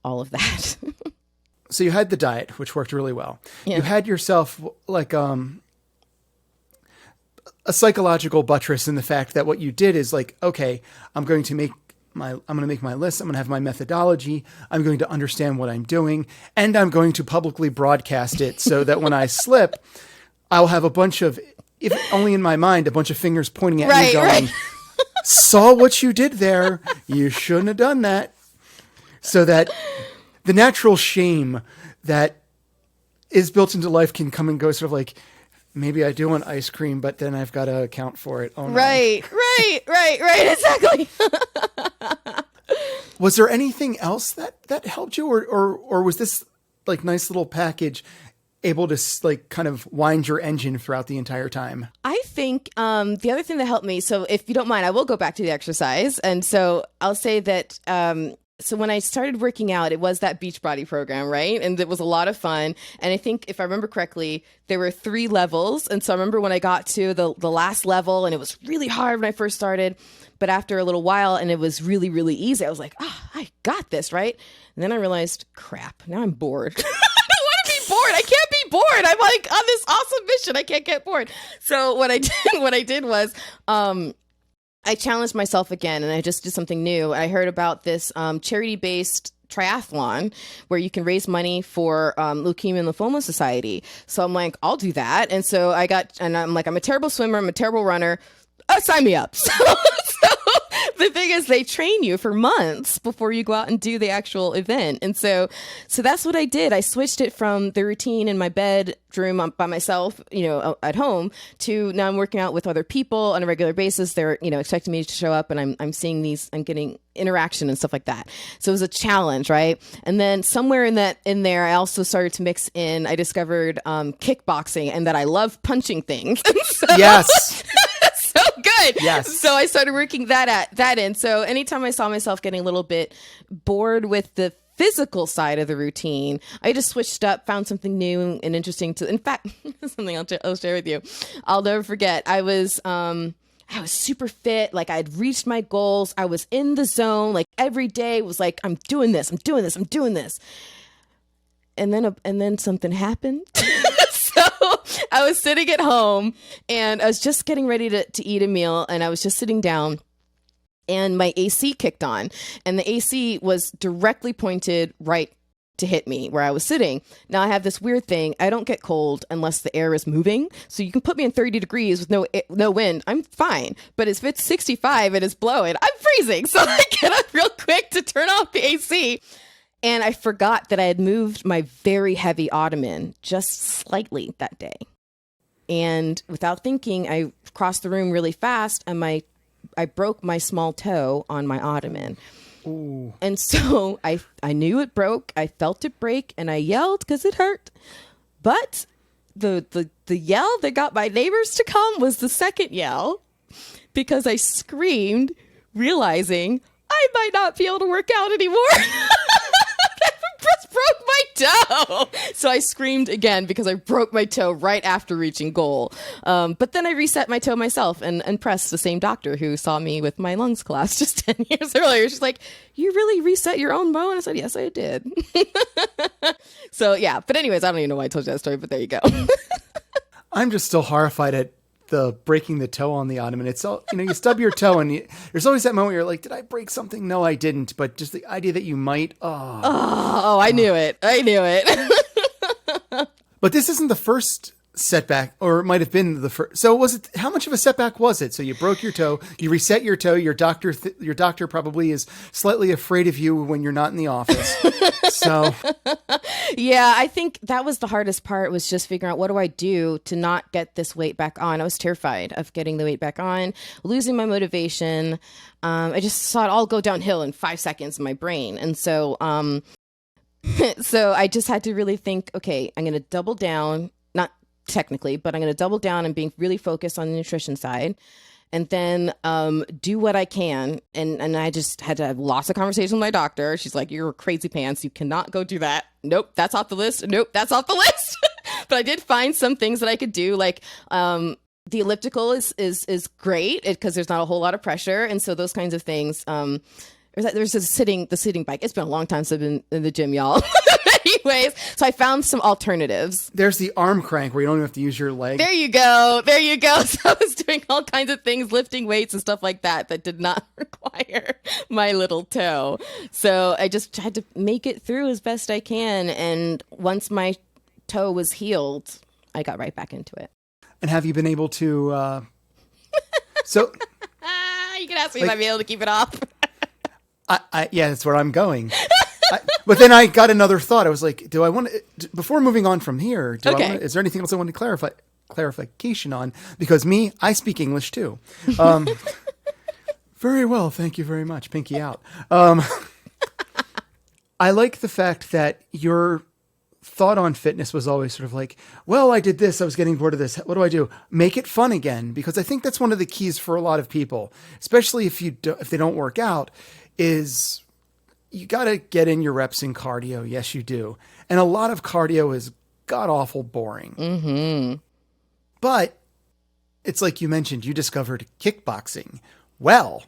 all of that. So you had the diet, which worked really well. Yeah. You had yourself like a psychological buttress in the fact that what you did is like, okay, I'm going to make my list. I'm going to have my methodology. I'm going to understand what I'm doing, and I'm going to publicly broadcast it so that when I slip, I'll have a bunch of, if only in my mind, a bunch of fingers pointing at me going, saw what you did there. You shouldn't have done that. So that the natural shame that is built into life can come and go, sort of like, maybe I do want ice cream, but then I've got to account for it. Oh, no. Right. Exactly. Was there anything else that helped you, or was this like nice little package able to like kind of wind your engine throughout the entire time? I think the other thing that helped me, so if you don't mind, I will go back to the exercise. And so I'll say that so when I started working out, it was that Beachbody program, right? And it was a lot of fun. And I think if I remember correctly, there were 3 levels. And so I remember when I got to the last level, and it was really hard when I first started, but after a little while, and it was really, really easy, I was like, I got this, right? And then I realized, crap, now I'm bored. I don't want to be bored. I can't be bored. I'm like on this awesome mission. I can't get bored. So what I did was, I challenged myself again, and I just did something new. I heard about this charity-based triathlon where you can raise money for Leukemia and Lymphoma Society. So I'm like, I'll do that. And so I'm like, I'm a terrible swimmer. I'm a terrible runner. Sign me up. So the thing thing is they train you for months before you go out and do the actual event. And so that's what I did. I switched it from the routine in my bedroom by myself, at home, to now I'm working out with other people on a regular basis. They're, expecting me to show up, and I'm seeing I'm getting interaction and stuff like that. So it was a challenge, right? And then somewhere in there, I also started to mix in, I discovered kickboxing, and that I love punching things. Yes. So good. Yes. So I started working that in. So anytime I saw myself getting a little bit bored with the physical side of the routine, I just switched up, found something new and interesting in fact, something I'll share with you. I'll never forget. I was super fit. Like, I'd reached my goals. I was in the zone. Like, every day was like, I'm doing this. And then something happened. So I was sitting at home, and I was just getting ready to eat a meal, and I was just sitting down, and my AC kicked on, and the AC was directly pointed right to hit me where I was sitting. Now, I have this weird thing. I don't get cold unless the air is moving. So you can put me in 30 degrees with no wind. I'm fine. But if it's 65 and it's blowing, I'm freezing. So I get up real quick to turn off the AC. And I forgot that I had moved my very heavy ottoman just slightly that day. And without thinking, I crossed the room really fast, and I broke my small toe on my ottoman. Ooh. And so I knew it broke. I felt it break, and I yelled because it hurt. But the yell that got my neighbors to come was the second yell, because I screamed, realizing I might not be able to work out anymore. I just broke my toe. So I screamed again because I broke my toe right after reaching goal. But then I reset my toe myself and impressed the same doctor who saw me with my lungs collapse just 10 years earlier. She's like, "You really reset your own bone?" And I said, "Yes, I did." So yeah. But anyways, I don't even know why I told you that story, but there you go. I'm just still horrified at the breaking the toe on the ottoman. It's all, you stub your toe, and there's always that moment where you're like, did I break something? No, I didn't. But just the idea that you might. I knew it. But this isn't the first setback, or it might have been the first. So was it? How much of a setback was it? So you broke your toe, you reset your toe. Your doctor probably is slightly afraid of you when you're not in the office. So yeah, I think that was the hardest part, was just figuring out, what do I do to not get this weight back on? I was terrified of getting the weight back on, losing my motivation. I just saw it all go downhill in 5 seconds in my brain. And so, so I just had to really think, okay, I'm going to double down, not technically, but I'm going to double down and being really focused on the nutrition side. And then do what I can. And I just had to have lots of conversations with my doctor. She's like, "You're crazy pants. You cannot go do that. Nope, that's off the list. Nope, that's off the list." But I did find some things that I could do, like the elliptical is great because there's not a whole lot of pressure. And so those kinds of things. There's the sitting bike. It's been a long time since I've been in the gym, y'all. Anyways, so I found some alternatives. There's the arm crank where you don't even have to use your leg. There you go. So I was doing all kinds of things, lifting weights and stuff like that did not require my little toe. So I just had to make it through as best I can. And once my toe was healed, I got right back into it. And have you been able to... So you can ask me if I'd be able to keep it off. Yeah, that's where I'm going. But then I got another thought. I was like, do I want to, before moving on from here, is there anything else I want to clarification on? Because I speak English too. Very well. Thank you very much. Pinky out. I like the fact that your thought on fitness was always sort of like, well, I did this. I was getting bored of this. What do I do? Make it fun again. Because I think that's one of the keys for a lot of people, especially if they don't work out, is you got to get in your reps in cardio. Yes, you do. And a lot of cardio is god-awful boring. Mm-hmm. But it's like you mentioned, you discovered kickboxing. Well,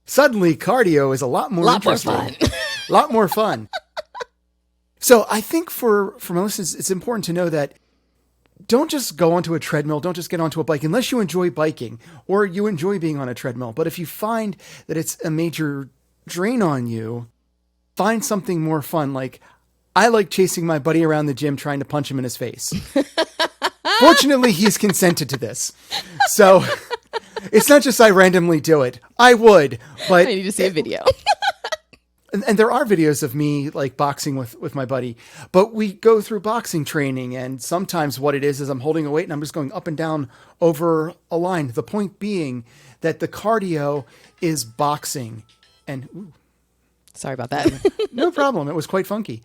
suddenly cardio is a lot more interesting. More fun. A lot more fun. So I think for my listeners, it's important to know that don't just go onto a treadmill. Don't just get onto a bike unless you enjoy biking or you enjoy being on a treadmill. But if you find that it's a major drain on you, find something more fun. Like, I like chasing my buddy around the gym trying to punch him in his face. Fortunately, he's consented to this. So It's not just I randomly do it. I would, but I need to see a video. and there are videos of me like boxing with my buddy, but we go through boxing training, and sometimes what it is I'm holding a weight and I'm just going up and down over a line. The point being that the cardio is boxing, and sorry about that. no problem. It was quite funky.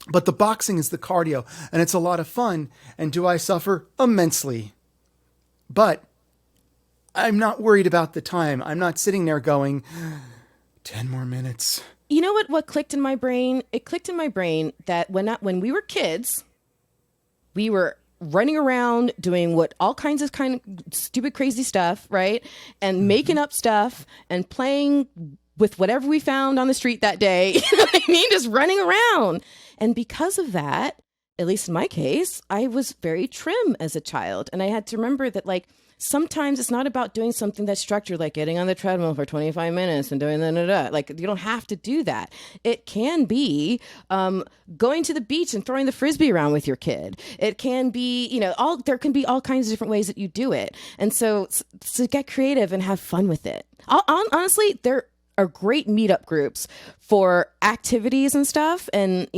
But the boxing is the cardio, and it's a lot of fun. And do I suffer? Immensely. But I'm not worried about the time. I'm not sitting there going, 10 more minutes. You know what clicked in my brain? It clicked in my brain that when we were kids, we were running around doing all kinds of stupid, crazy stuff, right? And making up stuff and playing with whatever we found on the street that day. You know what I mean? Just running around. And because of that, at least in my case, I was very trim as a child. And I had to remember that, like, sometimes it's not about doing something that's structured, like getting on the treadmill for 25 minutes and doing that. Like, you don't have to do that. It can be going to the beach and throwing the Frisbee around with your kid. It can be, there can be all kinds of different ways that you do it. And so get creative and have fun with it. Honestly, there are great meetup groups for activities and stuff, and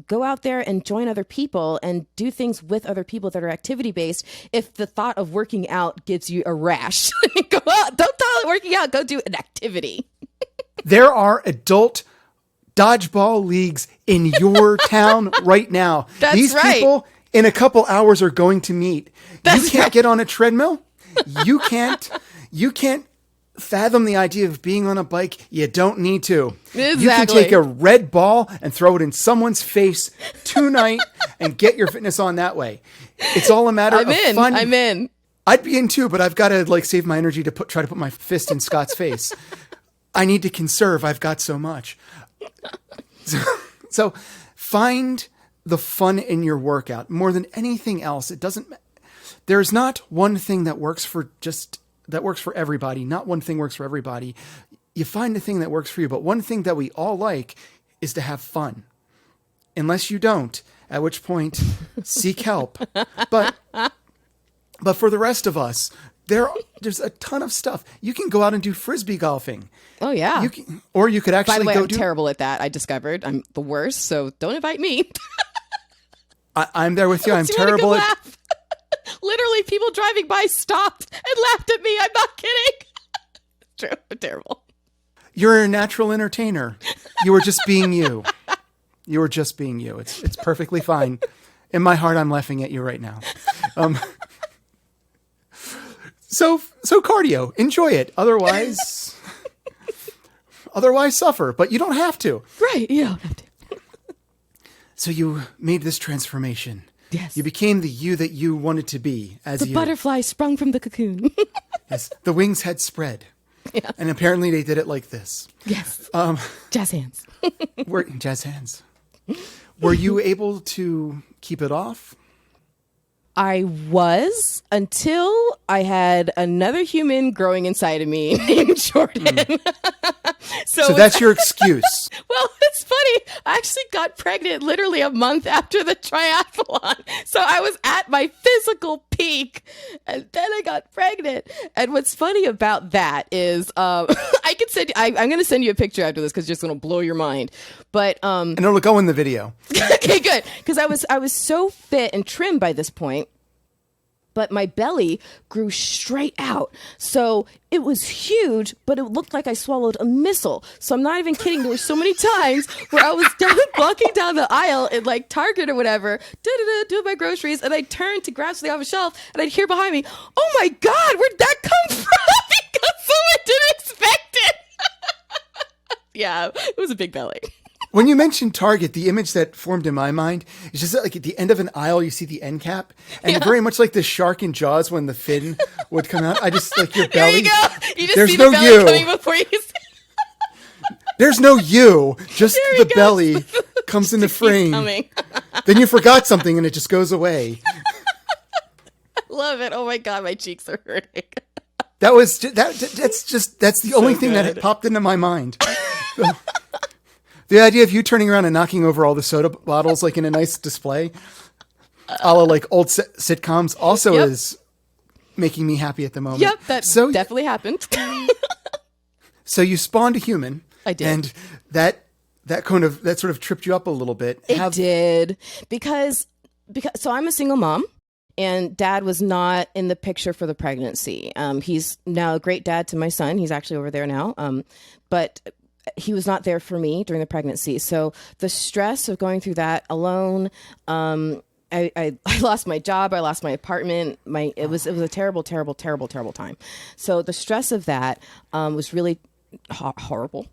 go out there and join other people and do things with other people that are activity based. If the thought of working out gives you a rash, go out. Don't call it working out. Go do an activity. There are adult dodgeball leagues in your town right now. These people in a couple hours are going to meet. You can't get on a treadmill. You can't fathom the idea of being on a bike. You don't need to. Exactly. You can take a red ball and throw it in someone's face tonight and get your fitness on that way. It's all a matter of fun. I'm in. I'd be in too, but I've got to save my energy to try to put my fist in Scott's face. I need to conserve. I've got so much. So find the fun in your workout more than anything else. There's not one thing that works for everybody. Not one thing works for everybody. You find the thing that works for you. But one thing that we all like is to have fun. Unless you don't, at which point seek help. But for the rest of us, there's a ton of stuff. You can go out and do Frisbee golfing. Oh, yeah. Or you could actually By the way, I'm terrible at that. I discovered I'm the worst, so don't invite me. I'm there with you. I'm terrible at... Literally, people driving by stopped and laughed at me. I'm not kidding. True. I'm terrible. You're a natural entertainer. You were just being you. You were just being you. It's perfectly fine. In my heart, I'm laughing at you right now. So cardio. Enjoy it. Otherwise suffer. But you don't have to. Right. You don't have to. So you made this transformation. Yes. You became the you that you wanted to be as the butterfly sprung from the cocoon. Yes. The wings had spread. Yeah. And apparently they did it like this. Yes. Jazz hands. Jazz hands. Were you able to keep it off? I was, until I had another human growing inside of me named Jordan. So that's your excuse. Well, it's funny. I actually got pregnant literally a month after the triathlon. So I was at my physical peak, and then I got pregnant. And what's funny about that is I'm going to send you a picture after this because it's just going to blow your mind. But and it'll go in the video. Okay, good. Because I was so fit and trim by this point. But my belly grew straight out. So it was huge, but it looked like I swallowed a missile. So I'm not even kidding. There were so many times where I was walking down the aisle at like Target or whatever, doing my groceries, and I'd turn to grab something off a shelf, and I'd hear behind me, oh my God, where'd that come from? Because someone didn't expect it. Yeah, it was a big belly. When you mentioned Target, the image that formed in my mind is just like at the end of an aisle, you see the end cap, and very much like the shark in Jaws when the fin would come out. I just like your belly. There you go. You just There's see no the belly you. coming before you see. There's no you. Just the belly comes into frame. Then you forgot something and it just goes away. Love it. Oh my God, my cheeks are hurting. That's the only thing that had popped into my mind. The idea of you turning around and knocking over all the soda bottles like in a nice display, a la like old sitcoms, also is making me happy at the moment. Yep, that definitely happened. So you spawned a human. I did. And that sort of tripped you up a little bit. It did. Because so I'm a single mom. And dad was not in the picture for the pregnancy. He's now a great dad to my son. He's actually over there now. But he was not there for me during the pregnancy. So the stress of going through that alone, I lost my job. I lost my apartment. It was a terrible, terrible, terrible, terrible time. So the stress of that was really horrible.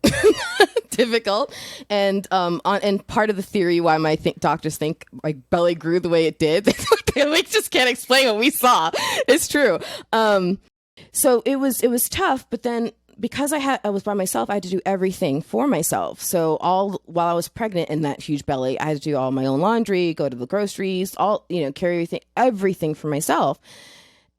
Difficult. And part of the theory why my doctors think my belly grew the way it did, they just can't explain what we saw. It's true. So it was tough, but then because I was by myself, I had to do everything for myself. So while I was pregnant in that huge belly, I had to do all my own laundry, go to the groceries, carry everything for myself.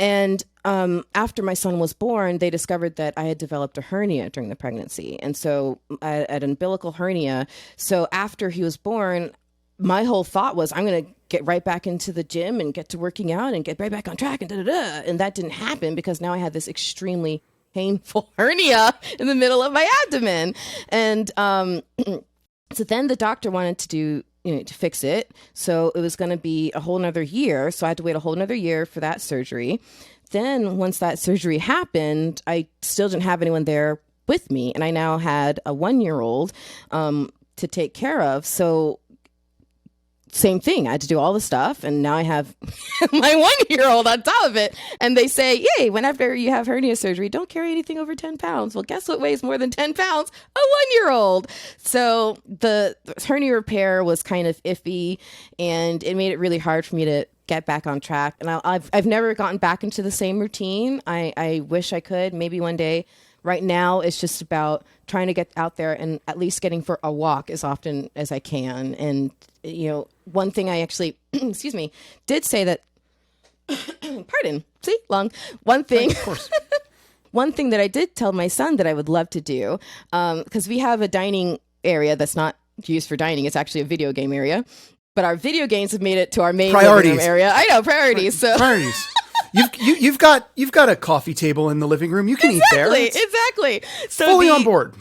And after my son was born, they discovered that I had developed a hernia during the pregnancy. And so I had an umbilical hernia. So after he was born, my whole thought was, I'm going to get right back into the gym and get to working out and get right back on track and da-da-da. And that didn't happen because now I had this extremely painful hernia in the middle of my abdomen. And so then the doctor wanted to fix it. So it was going to be a whole nother year. So I had to wait a whole nother year for that surgery. Then once that surgery happened, I still didn't have anyone there with me. And I now had a 1-year-old to take care of. So same thing. I had to do all the stuff. And now I have my 1-year-old on top of it. And they say, yay, whenever you have hernia surgery, don't carry anything over 10 pounds. Well, guess what weighs more than 10 pounds? A 1-year-old. So the hernia repair was kind of iffy, and it made it really hard for me to get back on track. And I've never gotten back into the same routine. I wish I could. Maybe one day. Right now, it's just about trying to get out there and at least getting for a walk as often as I can. And, one thing I actually, excuse me, did say that, pardon, see, long, one thing. Of course. One thing that I did tell my son that I would love to do, because we have a dining area that's not used for dining. It's actually a video game area. But our video games have made it to our main living room area. I know, priorities. Priorities. You've got a coffee table in the living room. You can eat there. Exactly. So fully on board.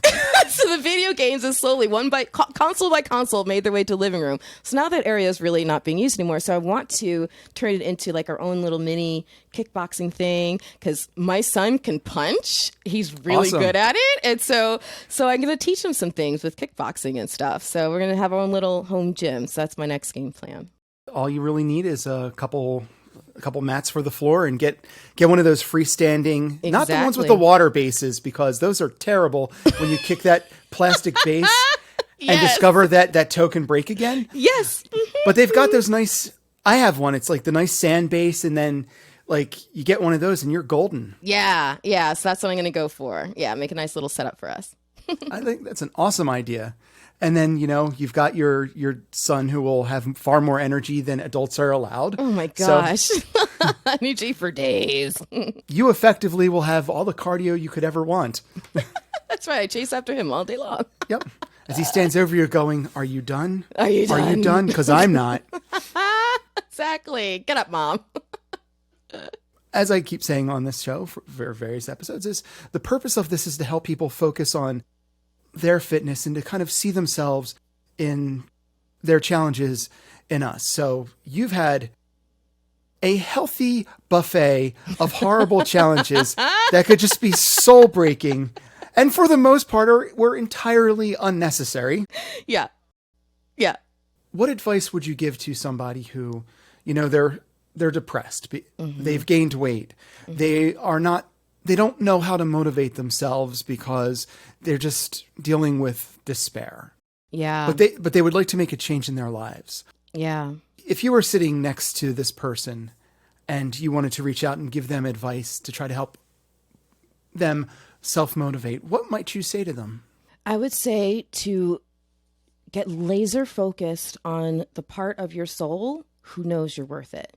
So the video games is slowly console by console made their way to living room. So now that area is really not being used anymore. So I want to turn it into like our own little mini kickboxing thing because my son can punch. He's really good at it. And so I'm going to teach him some things with kickboxing and stuff. So we're going to have our own little home gym. So that's my next game plan. All you really need is a couple mats for the floor and get one of those freestanding, not the ones with the water bases, because those are terrible when you kick that plastic base and discover that toe can break again. Yes. But they've got those nice, I have one. It's like the nice sand base. And then like you get one of those and you're golden. Yeah. Yeah. So that's what I'm going to go for. Yeah. Make a nice little setup for us. I think that's an awesome idea. And then, you've got your son who will have far more energy than adults are allowed. Oh, my gosh. So, energy for days. You effectively will have all the cardio you could ever want. That's right. I chase after him all day long. Yep. As he stands over you going, are you done? Are you done? Are you done? Because I'm not. Exactly. Get up, Mom. As I keep saying on this show for various episodes, is the purpose of this is to help people focus on their fitness and to kind of see themselves in their challenges in us. So you've had a healthy buffet of horrible challenges that could just be soul breaking. And for the most part were entirely unnecessary. Yeah. Yeah. What advice would you give to somebody who, they're depressed. Mm-hmm. They've gained weight. Mm-hmm. They don't know how to motivate themselves because they're just dealing with despair. Yeah. But they would like to make a change in their lives. Yeah. If you were sitting next to this person and you wanted to reach out and give them advice to try to help them self-motivate, what might you say to them? I would say to get laser focused on the part of your soul who knows you're worth it.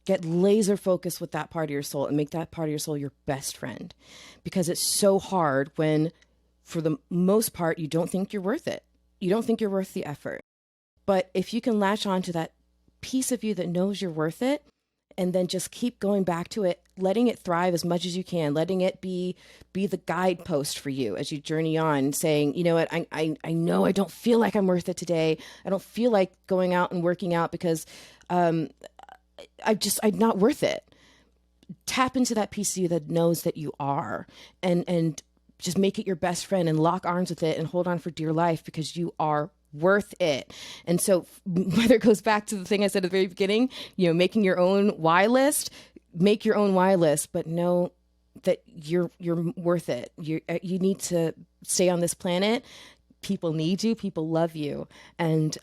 Get laser focused with that part of your soul and make that part of your soul your best friend. Because it's so hard when, for the most part, you don't think you're worth it. You don't think you're worth the effort. But if you can latch on to that piece of you that knows you're worth it and then just keep going back to it, letting it thrive as much as you can, letting it be the guidepost for you as you journey on, saying, you know what, I know I don't feel like I'm worth it today. I don't feel like going out and working out because I'm not worth it. Tap into that piece of you that knows that you are, and just make it your best friend and lock arms with it and hold on for dear life, because you are worth it. And so whether it goes back to the thing I said at the very beginning, making your own why list, make your own why list, but know that you're worth it. You need to stay on this planet. People need you. People love you. And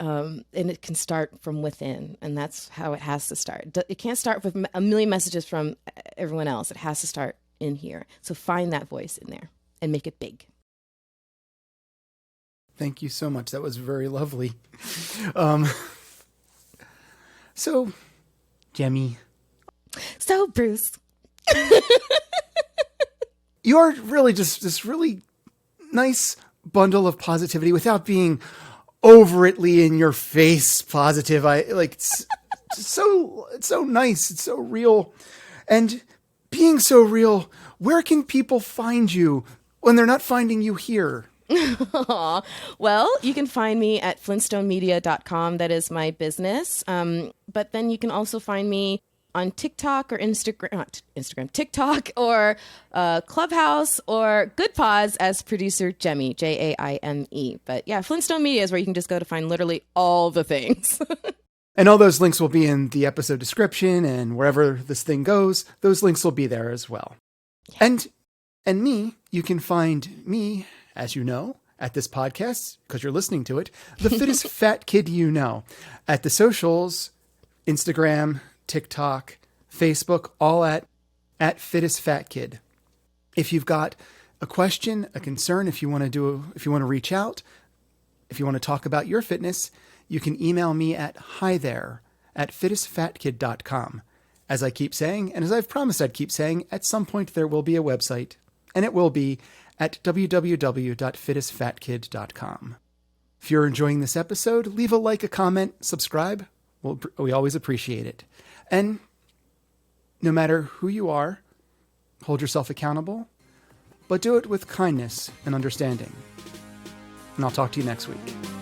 it can start from within. And that's how it has to start. It can't start with a million messages from everyone else. It has to start in here. So find that voice in there and make it big. Thank you so much. That was very lovely. So, Jemmy. So, Bruce. You're really just this really nice bundle of positivity without being overtly in your face positive. It's so nice. It's so real. And being so real, where can people find you when they're not finding you here? Well, you can find me at flintstonemedia.com. That is my business. But then you can also find me on TikTok or TikTok or Clubhouse or Good Pods as producer Jaime, Jaime. But yeah, Flintstone Media is where you can just go to find literally all the things. And all those links will be in the episode description, and wherever this thing goes, those links will be there as well. Yeah. And me, you can find me, as you know, at this podcast, because you're listening to it, the fittest fat kid you know, at the socials, Instagram, TikTok, Facebook, all at fittest fat kid. If you've got a question, a concern, if you want to reach out, if you want to talk about your fitness, you can email me at hi@fittestfatkid.com. As I keep saying, and as I've promised I'd keep saying, at some point there will be a website, and it will be at www.fittestfatkid.com. If you're enjoying this episode, leave a like, a comment, subscribe. We always appreciate it. And no matter who you are, hold yourself accountable, but do it with kindness and understanding. And I'll talk to you next week.